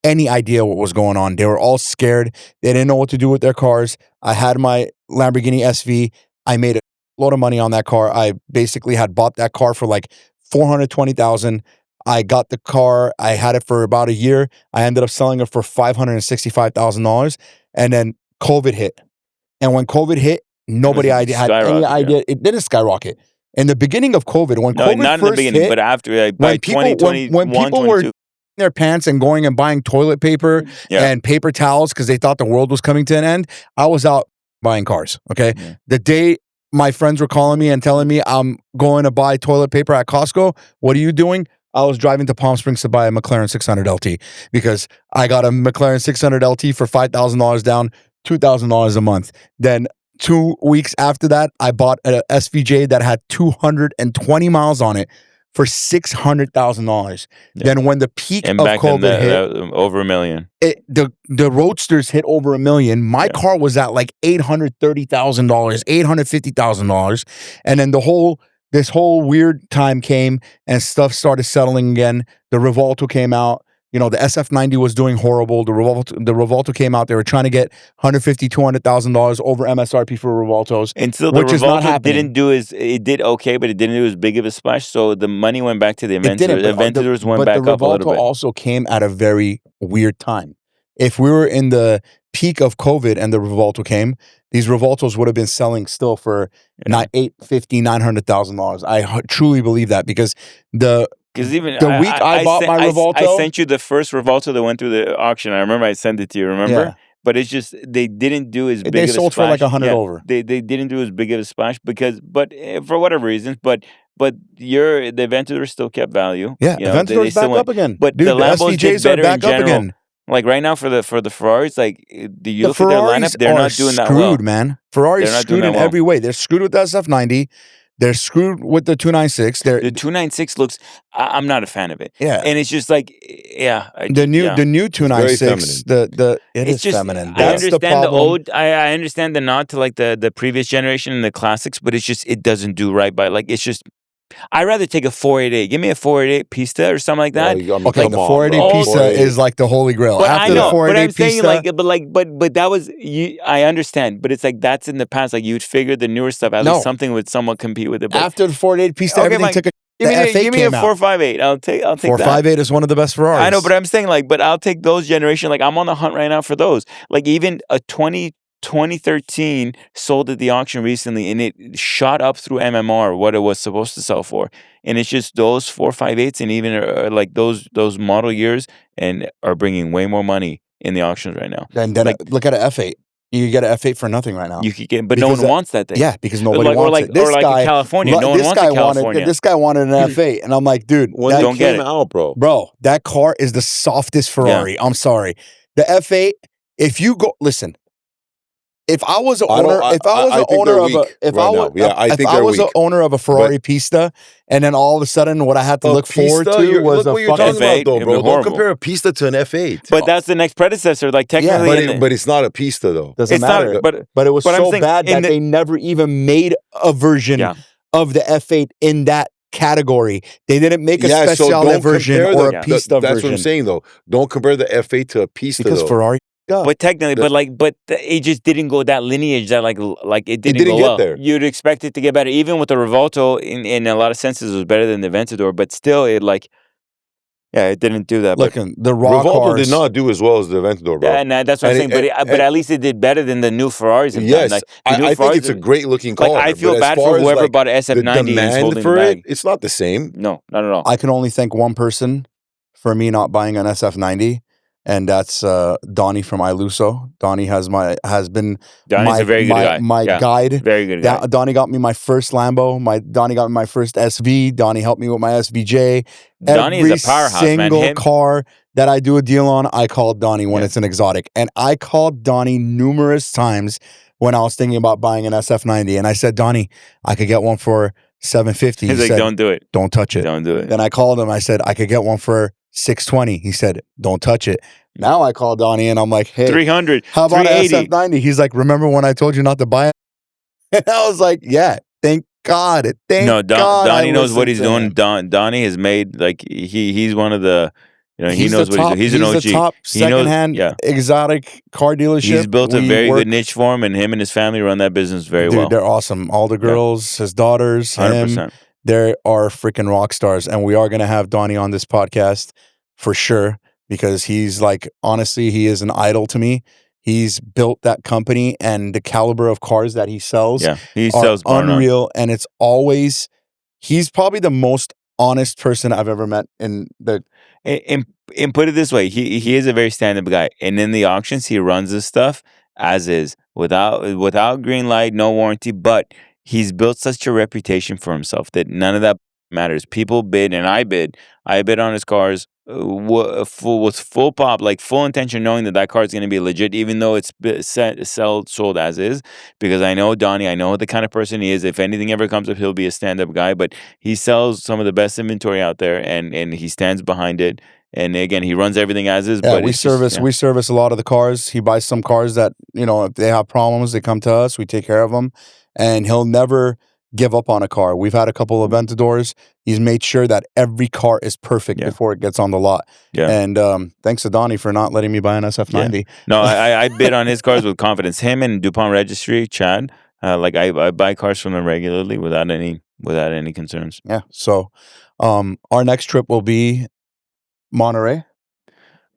any idea what was going on. They were all scared. They didn't know what to do with their cars. I had my Lamborghini SV. I made a lot of money on that car. I basically had bought that car for like $420,000. I got the car. I had it for about a year. I ended up selling it for $565,000, and then COVID hit. And when COVID hit, nobody had any Skyrocket, idea. It didn't skyrocket. In the beginning of COVID, when No, COVID not in first the beginning, hit, but after, like, by when people 2021, when people were 22. in their pants and going and buying toilet paper Yeah. and paper towels because they thought the world was coming to an end, I was out buying cars. Okay, Yeah. the day my friends were calling me and telling me I'm going to buy toilet paper at Costco, what are you doing? I was driving to Palm Springs to buy a McLaren 600 LT because I got a McLaren 600 LT for $5,000 down, $2,000 a month. Then 2 weeks after that, I bought a SVJ that had 220 miles on it for $600,000. Yeah. Then when the peak And of back then, COVID hit, over $1 million. the Roadsters hit over $1 million. My Yeah. car was at like $830,000, $850,000, and then this whole weird time came and stuff started settling again. The Revuelto came out. You know, the SF90 was doing horrible. The Revuelto came out. They were trying to get $150,000, $200,000 over MSRP for Revueltos. Until the Which is not Revuelto happening. didn't do it did okay, but it didn't do as big of a splash. So the money went back to the It didn't, Aventadors. but Aventadors went but back the up a little Revuelto bit. also came at a very weird time. If we were in the peak of COVID and the Revuelto came, these Revueltos would have been selling still for Yeah. $850,000, $900,000. I truly believe that because Because even the week I bought my I Revuelto- sent you the first Revuelto that went through the auction. I remember I sent it to you. Remember? Yeah. But it's just they didn't do as big They of a sold for splash. like 100 over. They didn't do as big of a splash because, but for whatever reasons, but the Aventador still kept value. Yeah, You know, they Aventador's still back went- up again. But Dude, the the Lambos SVJs did are better in back up general. again. Like right now for the Ferraris, like do you The look at their Ferraris lineup? They're are not doing that screwed, well. man. Ferrari's They're not screwed doing in that well. every way. They're screwed with the SF90. They're screwed with the 296. The 296 looks. I'm not a fan of it. Yeah. And it's just like, yeah. The new 296, it It's is just, feminine. I That's the understand the, problem. old. I understand the nod to like the previous generation and the classics, but it's just it doesn't do right by like it's just. I'd rather take a 488. Give me a 488 Pista or something like that. Okay, the 480 bro. Pista 488. is like the holy grail. But After I know, the 480 but I'm saying Pista, but that was you. I understand, but it's like that's in the past. Like you'd figure the newer stuff at No. least something would somewhat compete with it. But after the 480 Pista, Okay, everything Mike, took a. give The me, F8 give me a came out. 458. I'll take that. 458 is one of the best Ferraris. I know, but I'm saying like, but I'll take those generation. Like I'm on the hunt right now for those. Like even a 2013 sold at the auction recently, and it shot up through MMR what it was supposed to sell for. And it's just those 458s, and even like those model years, and are bringing way more money in the auctions right now. And then like- look at an F8. You could get an F8 for nothing right now. You could get, but Because no one wants that thing. Yeah, because nobody like, wants it. This or like guy, in California, no one wants a California. This guy wanted an F8, and I'm like, dude, When that, they don't get came it. out, bro, that car is the softest Ferrari. I'm sorry, the F8. If you go, listen. If I was an owner, if I was an owner of a, if I was, if I was an owner of a Ferrari Pista, and then all of a sudden what I had to look forward to was look what a you're talking fucking F8, about, though, bro. it'd be Don't horrible. compare a Pista to an F8. But that's the next predecessor. Like technically, but it's not a Pista though. doesn't it's matter. not. But it was but I'm so saying bad in that the- they never even made a version of the F8 in that category. They didn't make a speciale version or a Pista version. That's what I'm saying, though. Don't compare the F8 to a Pista, because though. Ferrari. But technically, it just didn't go that lineage that like it didn't didn't go get well. there. You'd expect it to get better, even with the Revuelto. In a lot of senses, it was better than the Aventador, but still, it didn't do that. Look, the raw Revuelto cars did not do as well as the Aventador, bro. And that's what I'm saying. But at least it did better than the new Ferraris. Have Yes, done. I think it's a great looking car. Like I feel but as bad far for as, whoever like, bought an SF90 the and is demand holding for the bag. it's not the same. No, not at all. I can only thank one person for me not buying an SF90, and that's Donnie from Isuso. Donnie has been Donnie's a very good guy. My guide. Very good guy. Donnie got me my first Lambo. Donnie got me my first SV. Donnie helped me with my SVJ. Donnie is a powerhouse, man. Single car that I do a deal on, I call Donnie when it's an exotic. And I called Donnie numerous times when I was thinking about buying an SF90. And I said, Donnie, I could get one for $750. He's like, don't do it. Don't touch it. Don't do it. Then I called him. I said, I could get one for $620. He said, don't touch it. Now I call Donnie and I'm like, hey, 300. how about an 380? SF90? He's like, remember when I told you not to buy it? And I was like, yeah, thank God. God Donnie knows what he's listened doing. Donnie has made he's one of the he he's knows the what top, he's doing. He's an OG. the top He knows- secondhand exotic car dealership. He's built a We very work- good niche for him, and him and his family run that business very Dude, well. they're awesome. All the girls, his daughters, 100%. him, they are freaking rock stars. And we are going to have Donnie on this podcast for sure because he's like, honestly, he is an idol to me. He's built that company and the caliber of cars that he sells He are sells barn on. unreal. And it's always, he's probably the most honest person I've ever met in the. And put it this way, he is a very stand-up guy. And in the auctions, he runs his stuff as is, without green light, no warranty. But he's built such a reputation for himself that none of that matters. People bid, and I bid on his cars with full pop, like full intention, knowing that car is going to be legit, even though it's sold as is. Because I know Donnie, I know the kind of person he is. If anything ever comes up, he'll be a stand-up guy. But he sells some of the best inventory out there, and he stands behind it. And again, he runs everything as is. Yeah, but we service a lot of the cars. He buys some cars that, if they have problems, they come to us. We take care of them, and he'll never give up on a car. We've had a couple of Aventadors. He's made sure that every car is perfect before it gets on the lot. Yeah. And thanks to Donnie for not letting me buy an SF90. Yeah. No, I bid on his cars with confidence. Him and DuPont Registry, Chad, I buy cars from them regularly without any concerns. Yeah. So our next trip will be Monterey.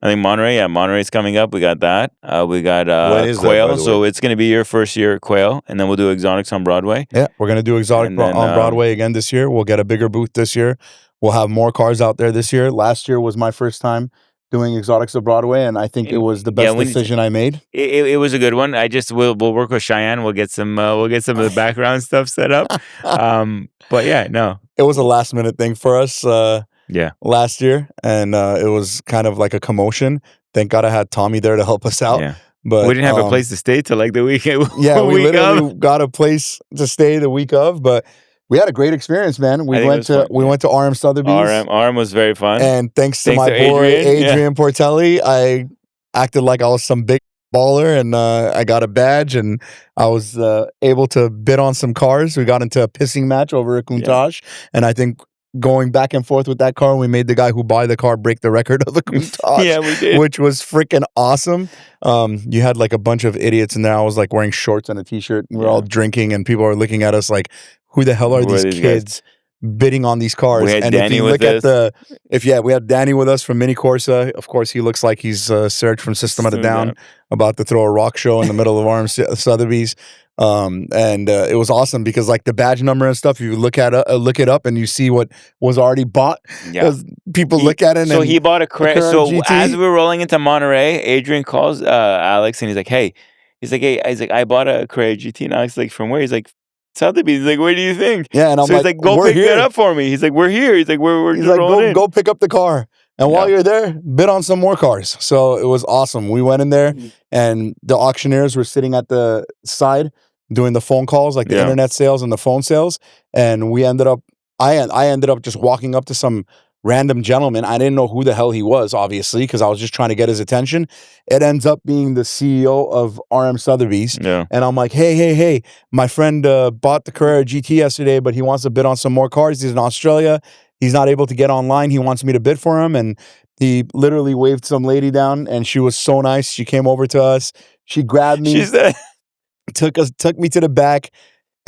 I think Monterey, Monterey's coming up. We got that. We got When is that, Quail. by the So way? it's going to be your first year at Quail, and then we'll do Exotics on Broadway. Yeah, we're going to do Exotic And then, on Broadway again this year. We'll get a bigger booth this year. We'll have more cars out there this year. Last year was my first time doing Exotics of Broadway, and I think it was the best decision I made. It was a good one. We'll work with Cheyenne. We'll get some of the background stuff set up. But yeah, no. It was a last minute thing for us Yeah. last year, and it was kind of like a commotion. Thank God I had Tommy there to help us out. Yeah. But We didn't have a place to stay till like the weekend. Yeah, we week literally of. got a place to stay the week of, but we had a great experience, man. I We think it went was to fun, we went to RM Sotheby's, RM was very fun. and thanks to Thanks my to boy Adrian, yeah. Adrian Portelli, I acted like I was some big baller, and I got a badge, and I was able to bid on some cars. We got into a pissing match over a Countach, and I think going back and forth with that car, we made the guy who buy the car break the record of the Countach. Yeah, we did. Which was freaking awesome. You had like a bunch of idiots in there. I was like wearing shorts and a t-shirt. And we're all drinking, and people are looking at us like, who the hell are Who are these these kids bidding on these cars? We had and Danny if you with look us. we had Danny with us from Mini Corsa. Of course, he looks like he's Serge from System of a Down, about to throw a rock show in the middle of RM Sotheby's. And it was awesome because like the badge number and stuff, you look it up and you see what was already bought. Yeah. People look at it. So and he bought a Carrera So GT. as we were rolling into Monterey, Adrian calls Alex and he's like, "Hey, He's like, hey, I bought a Carrera GT. And Alex is like, from where? He's like, Sotheby. He's like, where do you think? Yeah, and I'm so he's like, go we're pick here. that up for me. He's like, we're here. He's like, we're He's just like, rolling in. go pick up the car. And while you're there, bid on some more cars. So it was awesome. We went in there, and the auctioneers were sitting at the side doing the phone calls, like the internet sales and the phone sales. And we ended up, I ended up just walking up to some random gentleman. I didn't know who the hell he was, obviously, because I was just trying to get his attention. It ends up being the CEO of RM Sotheby's. Yeah. And I'm like, hey, my friend bought the Carrera GT yesterday, but he wants to bid on some more cars. He's in Australia. He's not able to get online. He wants me to bid for him. And he literally waved some lady down, and she was so nice. She came over to us. She grabbed me. She said, took me to the back.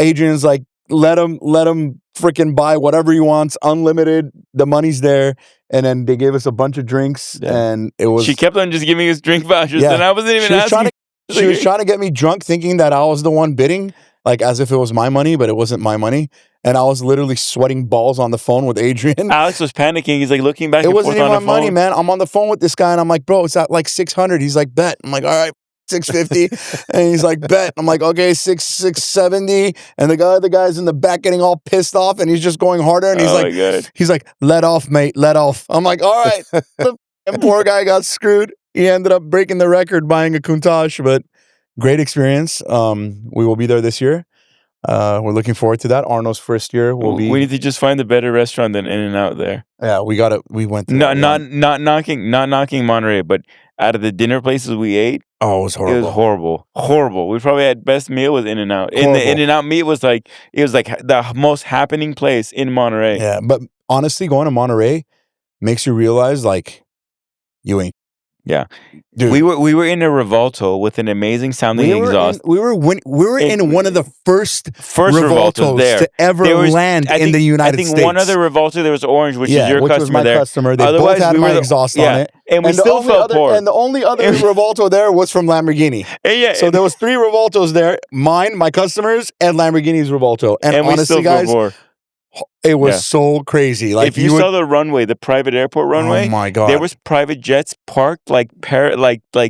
Adrian's like, let him freaking buy whatever he wants, unlimited. The money's there. And then they gave us a bunch of drinks, and it was. She kept on just giving us drink vouchers, Yeah. and I wasn't even She was asking. She was trying to get me drunk, thinking that I was the one bidding, like as if it was my money, but it wasn't my money. And I was literally sweating balls on the phone with Adrian. Alex was panicking. He's like looking back It and wasn't forth even on my the money, phone. man. I'm on the phone with this guy, and I'm like, bro, it's at like 600. He's like, bet. I'm like, all right, 650. And he's like, bet. I'm like, okay, 670. And the other guy's in the back getting all pissed off, and he's just going harder. And Oh my God. he's like, let off, mate, let off. I'm like, all right. The poor guy got screwed. He ended up breaking the record buying a Countach, but great experience. We will be there this year. We're looking forward to that. Arno's first year will be. We need to just find a better restaurant than In-N-Out there. Yeah, we went to No, that one. not knocking Monterey, but out of the dinner places we ate, Oh, it was horrible. it was horrible. We probably had best meal was In-N-Out. And the Horrible. In-N-Out meat was like the most happening place in Monterey. Yeah, but honestly, going to Monterey makes you realize like you ain't. Yeah. Dude, We were in a Revuelto with an amazing sounding exhaust. We were in one of the first Revueltos Revueltos there. to ever There was- land I in the United I think States. one other Revuelto there was orange, which is your which customer was my there. customer. They Otherwise, both had we were my the- exhaust yeah. on it, And we still felt poor. And the only other Revuelto there was from Lamborghini. And yeah, So there was 3 Revueltos there: mine, my customers, and Lamborghini's Revuelto. And we honestly, still guys, felt poor. it was Yeah. so crazy. Like If you saw the runway, the private airport runway, oh my god, there was private jets parked like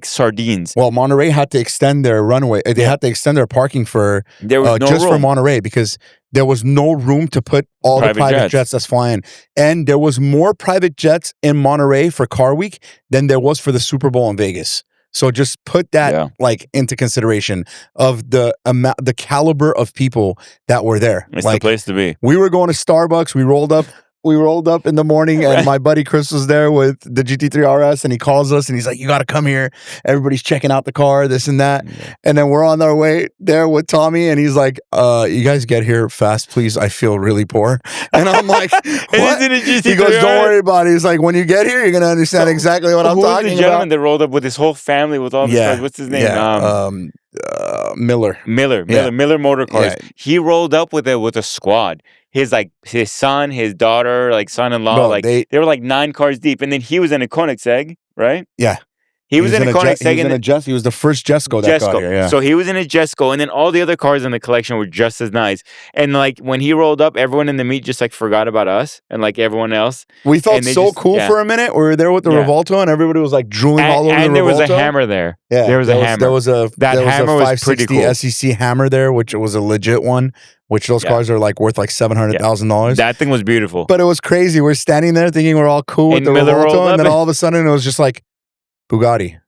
sardines. Well, Monterey had to extend their runway. They had to extend their parking for There was no just room. for Monterey because there was no room to put all the private jets that's flying. And there was more private jets in Monterey for Car Week than there was for the Super Bowl in Vegas. So just put that like into consideration of the amount, the caliber of people that were there. It's like, the place to be. we were going to Starbucks. We rolled up in the morning, and my buddy Chris was there with the GT3 RS, and he calls us, and he's like, you got to come here. Everybody's checking out the car, this and that. Yeah. And then we're on our way there with Tommy, and he's like, you guys get here fast, please. I feel really poor. And I'm like, what? He goes, don't worry about it. He's like, when you get here, you're going to understand exactly what I'm Who was talking the gentleman about. that rolled up with his whole family with all the cars? What's his name? Yeah, Miller. Miller Motor Cars. Yeah. He rolled up with a squad. His son, his daughter, like son-in-law, Bro, they were like 9 cars deep, and then he was in a Koenigsegg, right? Yeah. He was in a Koenigsegg. He was the first Jesco that got here. Yeah. So he was in a Jesco, and then all the other cars in the collection were just as nice. And like when he rolled up, everyone in the meet just like forgot about us and like everyone else. We felt And they so just- cool yeah. for a minute. We were there with the Yeah. Revuelto, and everybody was like drooling all over the Revuelto. And there was a hammer there. Yeah, There was a hammer. There was a hammer was pretty 560 cool. SEC hammer there, which was a legit one. Which those cars are like worth like $700,000. That thing was beautiful. But it was crazy. We're standing there thinking we're all cool with And the Miller rolled Revuelto, up and then and- all of a sudden it was just like Bugatti,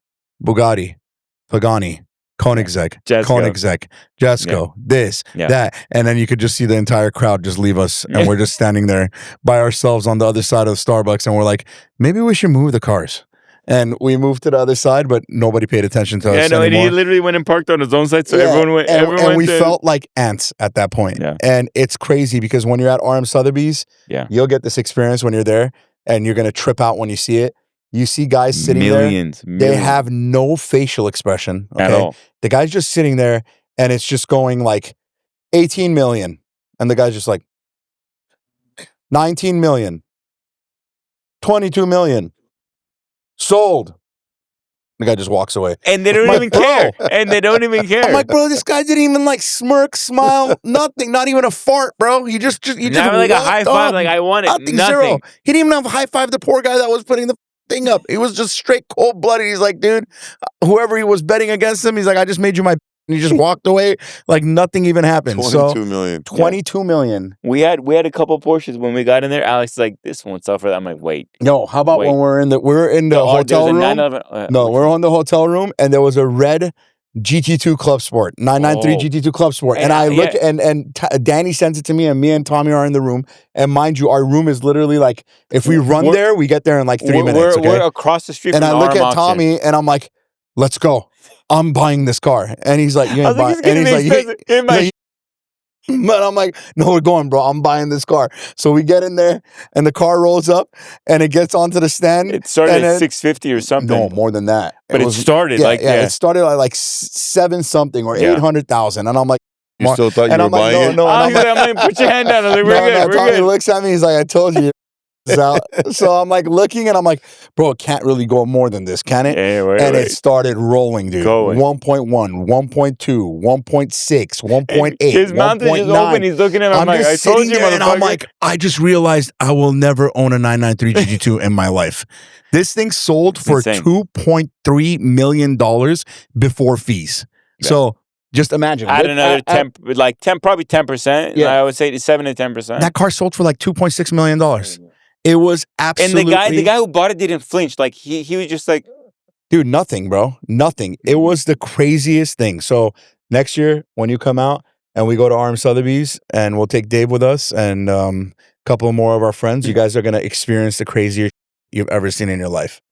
Pagani, Koenigsegg, Jesco. Koenigsegg, Jesco, this, Yeah. that. And then you could just see the entire crowd just leave us. And we're just standing there by ourselves on the other side of Starbucks. And we're like, maybe we should move the cars. And we moved to the other side, but nobody paid attention to us Yeah, no, and anymore. he literally went and parked on his own side, so Yeah, everyone went. and, Everyone and went we to- felt like ants at that point. Yeah. And it's crazy because when you're at RM Sotheby's, Yeah. you'll get this experience when you're there, and you're gonna trip out when you see it. You see guys sitting there; they have no facial expression at okay? all. The guy's just sitting there, and it's just going like 18 million, and the guy's just like 19 million, 22 million, sold. The guy just walks away. And they don't Like, even bro. care. And they don't even care. I'm like, bro, this guy didn't even like smirk, smile, nothing, not even a fart, bro. He just not like a walked high five, up. like I want it. Nothing, Nothing. zero. He didn't even have a high five the poor guy that was putting the thing up. He was just straight cold blooded. He's like, dude, whoever he was betting against him, he's like, I just made you my. And he just walked away like nothing even happened. 22 million. 22 million. We had a couple Porsches when we got in there. Alex is like, this won't sell for that. I'm like, wait. No, how about Wait. when we're in the hotel room? 911, No, we're on the hotel room, and there was a red GT2 Club Sport, 993 GT2 Club Sport, and I look and Danny sends it to me, and me and Tommy are in the room, and mind you, our room is literally like if we run there, we get there in like 3 minutes. Okay? We're across the street. And from I look the at auction. Tommy, and I'm like, "Let's go! I'm buying this car." And he's like, "You ain't buying." And he's like, but I'm like, no, we're going, bro. I'm buying this car. So we get in there, and the car rolls up, and it gets onto the stand. It started at 650 or something. No, more than that. But it started it started at like 7 something or 800,000, and I'm like, You still thought you were buying it? No, I'm like, put your hand down. I'm like, we're good. Tommy looks at me. He's like, I told you. Out. So I'm like looking, and I'm like, bro, it can't really go more than this, can it? Yeah, it started rolling, dude. Going. 1.1, 1.2, 1.6, 1.8. His mouth is just open. He's looking at me. I'm like, I told you, and I'm like, I just realized I will never own a 993 GT2 in my life. This thing sold for $2.3 million before fees. Yeah. So just imagine. Add another 10, probably 10%. Yeah. I would say 7 to 10%. That car sold for like $2.6 million. It was absolutely. And the guy who bought it didn't flinch. Like he was just like, dude, nothing, bro, nothing. It was the craziest thing. So next year when you come out and we go to Sotheby's and we'll take Dave with us and a couple more of our friends, you guys are gonna experience the craziest you've ever seen in your life,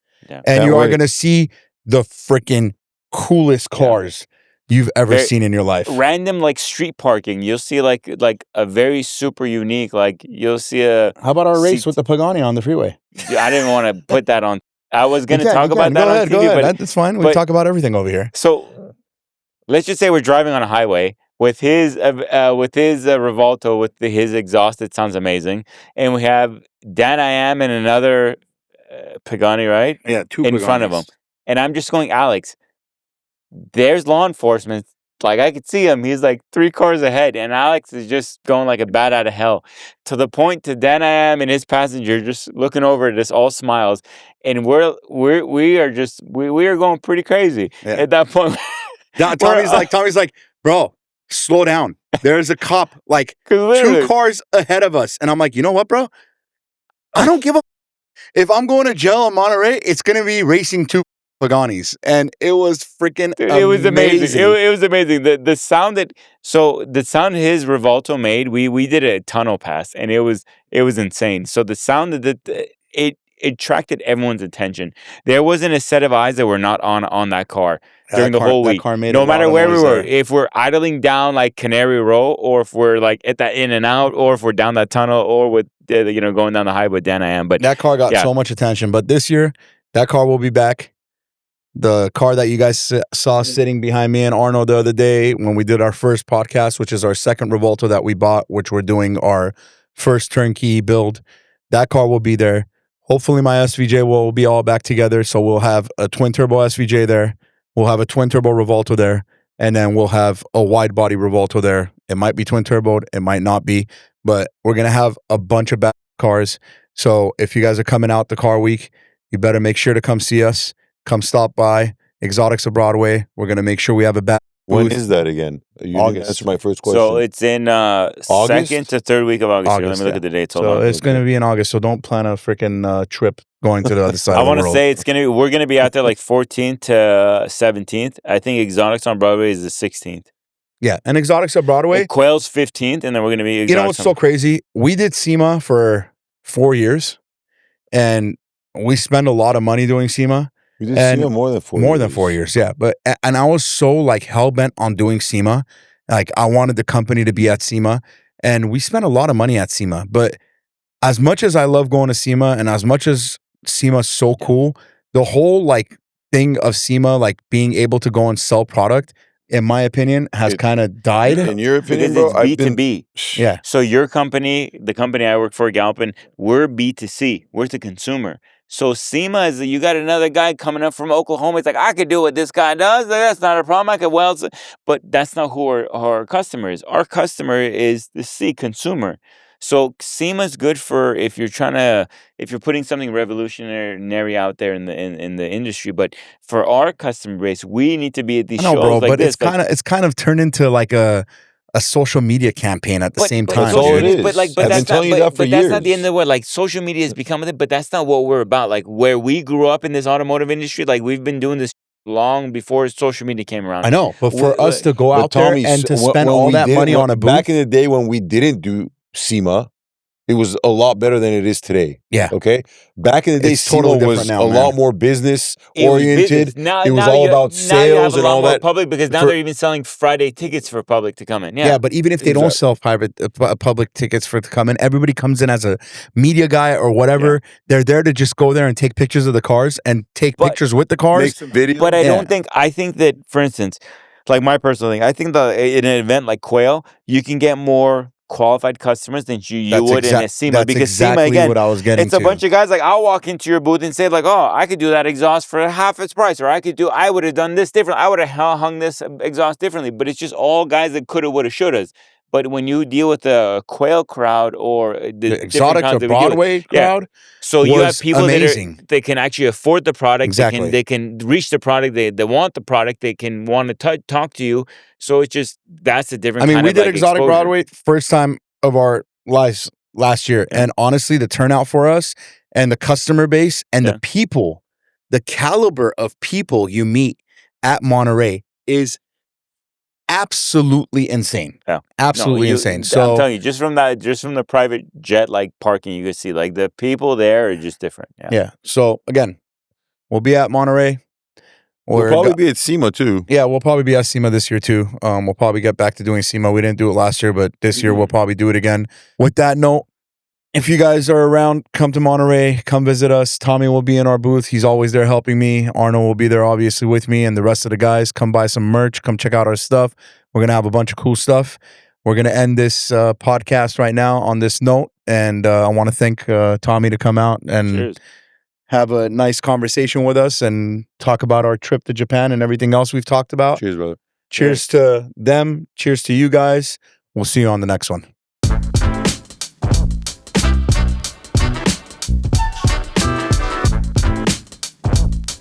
and you are gonna see the freaking coolest cars you've ever seen in your life. Random like street parking. You'll see like a very super unique, like you'll see a. How about our race with the Pagani on the freeway? I didn't want to put that on. I was going to talk about that on TV. Go ahead. That's fine. We talk about everything over here. So let's just say we're driving on a highway with his Revuelto with his exhaust. It sounds amazing. And we have Dan I Am and another Pagani, right? Yeah, two in Paganis. Front of him. And I'm just going, Alex, there's law enforcement. Like, I could see him. He's like 3 cars ahead. And Alex is just going like a bat out of hell. To the point to Dan I Am and his passenger just looking over at us, all smiles. And we are going pretty crazy at that point. Tommy's like, bro, slow down. There's a cop like 2 cars ahead of us. And I'm like, you know what, bro? I don't give a. If I'm going to jail in Monterey, it's going to be racing 2 Paganis, and it was freaking amazing. It was amazing. It was amazing. The sound his Revuelto made, we did a tunnel pass, and it was insane. So the sound that it attracted everyone's attention. There wasn't a set of eyes that were not on that car during the whole week. No matter where we were, if we're idling down like Canary Row, or if we're like at that in and out, or if we're down that tunnel, or with going down the highway with Dan I Am. But that car got so much attention. But this year, that car will be back. The car that you guys saw sitting behind me and Arno the other day when we did our first podcast, which is our second Revuelto that we bought, which we're doing our first turnkey build, that car will be there. Hopefully my SVJ will be all back together, so we'll have a twin-turbo SVJ there, we'll have a twin-turbo Revuelto there, and then we'll have a wide-body Revuelto there. It might be twin-turboed, it might not be, but we're going to have a bunch of back cars. So if you guys are coming out the car week, you better make sure to come see us. Come stop by Exotics of Broadway. We're going to make sure we have a back. When is that again? You didn't answer my first question. So it's in second to third week of August. Let me look at the dates. So it's going to be in August. So don't plan a freaking trip going to the other side of the world. I want to say we're going to be out there like 14th to 17th. I think Exotics on Broadway is the 16th. Yeah, and Exotics of Broadway. And Quail's 15th, and then we're going to be. You know what's so crazy? We did SEMA for 4 years, and we spend a lot of money doing SEMA. You did SEMA more than 4 years. More than 4 years, yeah. And I was so like hell-bent on doing SEMA. Like I wanted the company to be at SEMA. And we spent a lot of money at SEMA. But as much as I love going to SEMA and as much as SEMA's so cool, the whole like thing of SEMA, like being able to go and sell product, in my opinion, has kind of died. In your opinion, because bro? It's B2B. Yeah. So your company, the company I work for, Galpin, we're B2C. We're the consumer. So SEMA is you got another guy coming up from Oklahoma. It's like, I could do what this guy does. That's not a problem. I could but that's not who our customer is. Our customer is the C consumer. So SEMA's good for if you're putting something revolutionary out there in the industry. But for our customer base, we need to be at these I know, shows bro, like but this. it's kind of turned into like a social media campaign at the same time. That's all it dude. is. But I've been telling you that for that's not the years. end of the world. Like social media has become it, but that's not what we're about. Like where we grew up in this automotive industry, like we've been doing this long before social media came around. I know, but for us to go But out there Tommy, and to when spend all we that did- money when- on a booth, back in the day when we didn't do SEMA, it was a lot better than it is today. Yeah. Okay. Back in the day, It's totally SEMA was different now, a man. lot more business It was oriented. business. Now, It was now all you- about now you have sales a and lot all more that. public because now they're even selling Friday tickets for public to come in. yeah, but even if they don't sell private public tickets for it to come in, everybody comes in as a media guy or whatever. They're there to just go there and take pictures of the cars and take pictures with the cars. Make some videos. But I think that, for instance, like my personal thing, I think that in an event like Quail, you can get more qualified customers than you would in a SEMA. That's Because exactly SEMA, again, what I was getting it's a to. bunch of guys like, I'll walk into your booth and say like, oh, I could do that exhaust for half its price, or I would have done this different. I would have hung this exhaust differently. But it's just all guys that coulda, woulda, shouldas. But when you deal with the Quail crowd or The exotic crowds to that we deal with, Broadway crowd. so you have was people amazing. that can actually afford the product. Exactly. They can reach the product. They want the product. They can want to talk to you. So it's just that's a different. I mean, kind we of did like exotic exposure. Broadway first time of our lives last year, and honestly, the turnout for us and the customer base and the people, the caliber of people you meet at Monterey is absolutely insane. Yeah. Absolutely insane. I'm So telling you, just from the private jet like parking, you can see like the people there are just different. yeah. So again, we'll be at Monterey. We'll probably be at SEMA too. Yeah, we'll probably be at SEMA this year too. We'll probably get back to doing SEMA. We didn't do it last year, but this year we'll probably do it again. With that note, if you guys are around, come to Monterey, come visit us. Tommy will be in our booth. He's always there helping me. Arno will be there obviously with me, and the rest of the guys. Come buy some merch. Come check out our stuff. We're going to have a bunch of cool stuff. We're going to end this podcast right now on this note, and I want to thank Tommy to come out and have a nice conversation with us and talk about our trip to Japan and everything else we've talked about. Cheers, brother. Cheers to them. Cheers to you guys. We'll see you on the next one.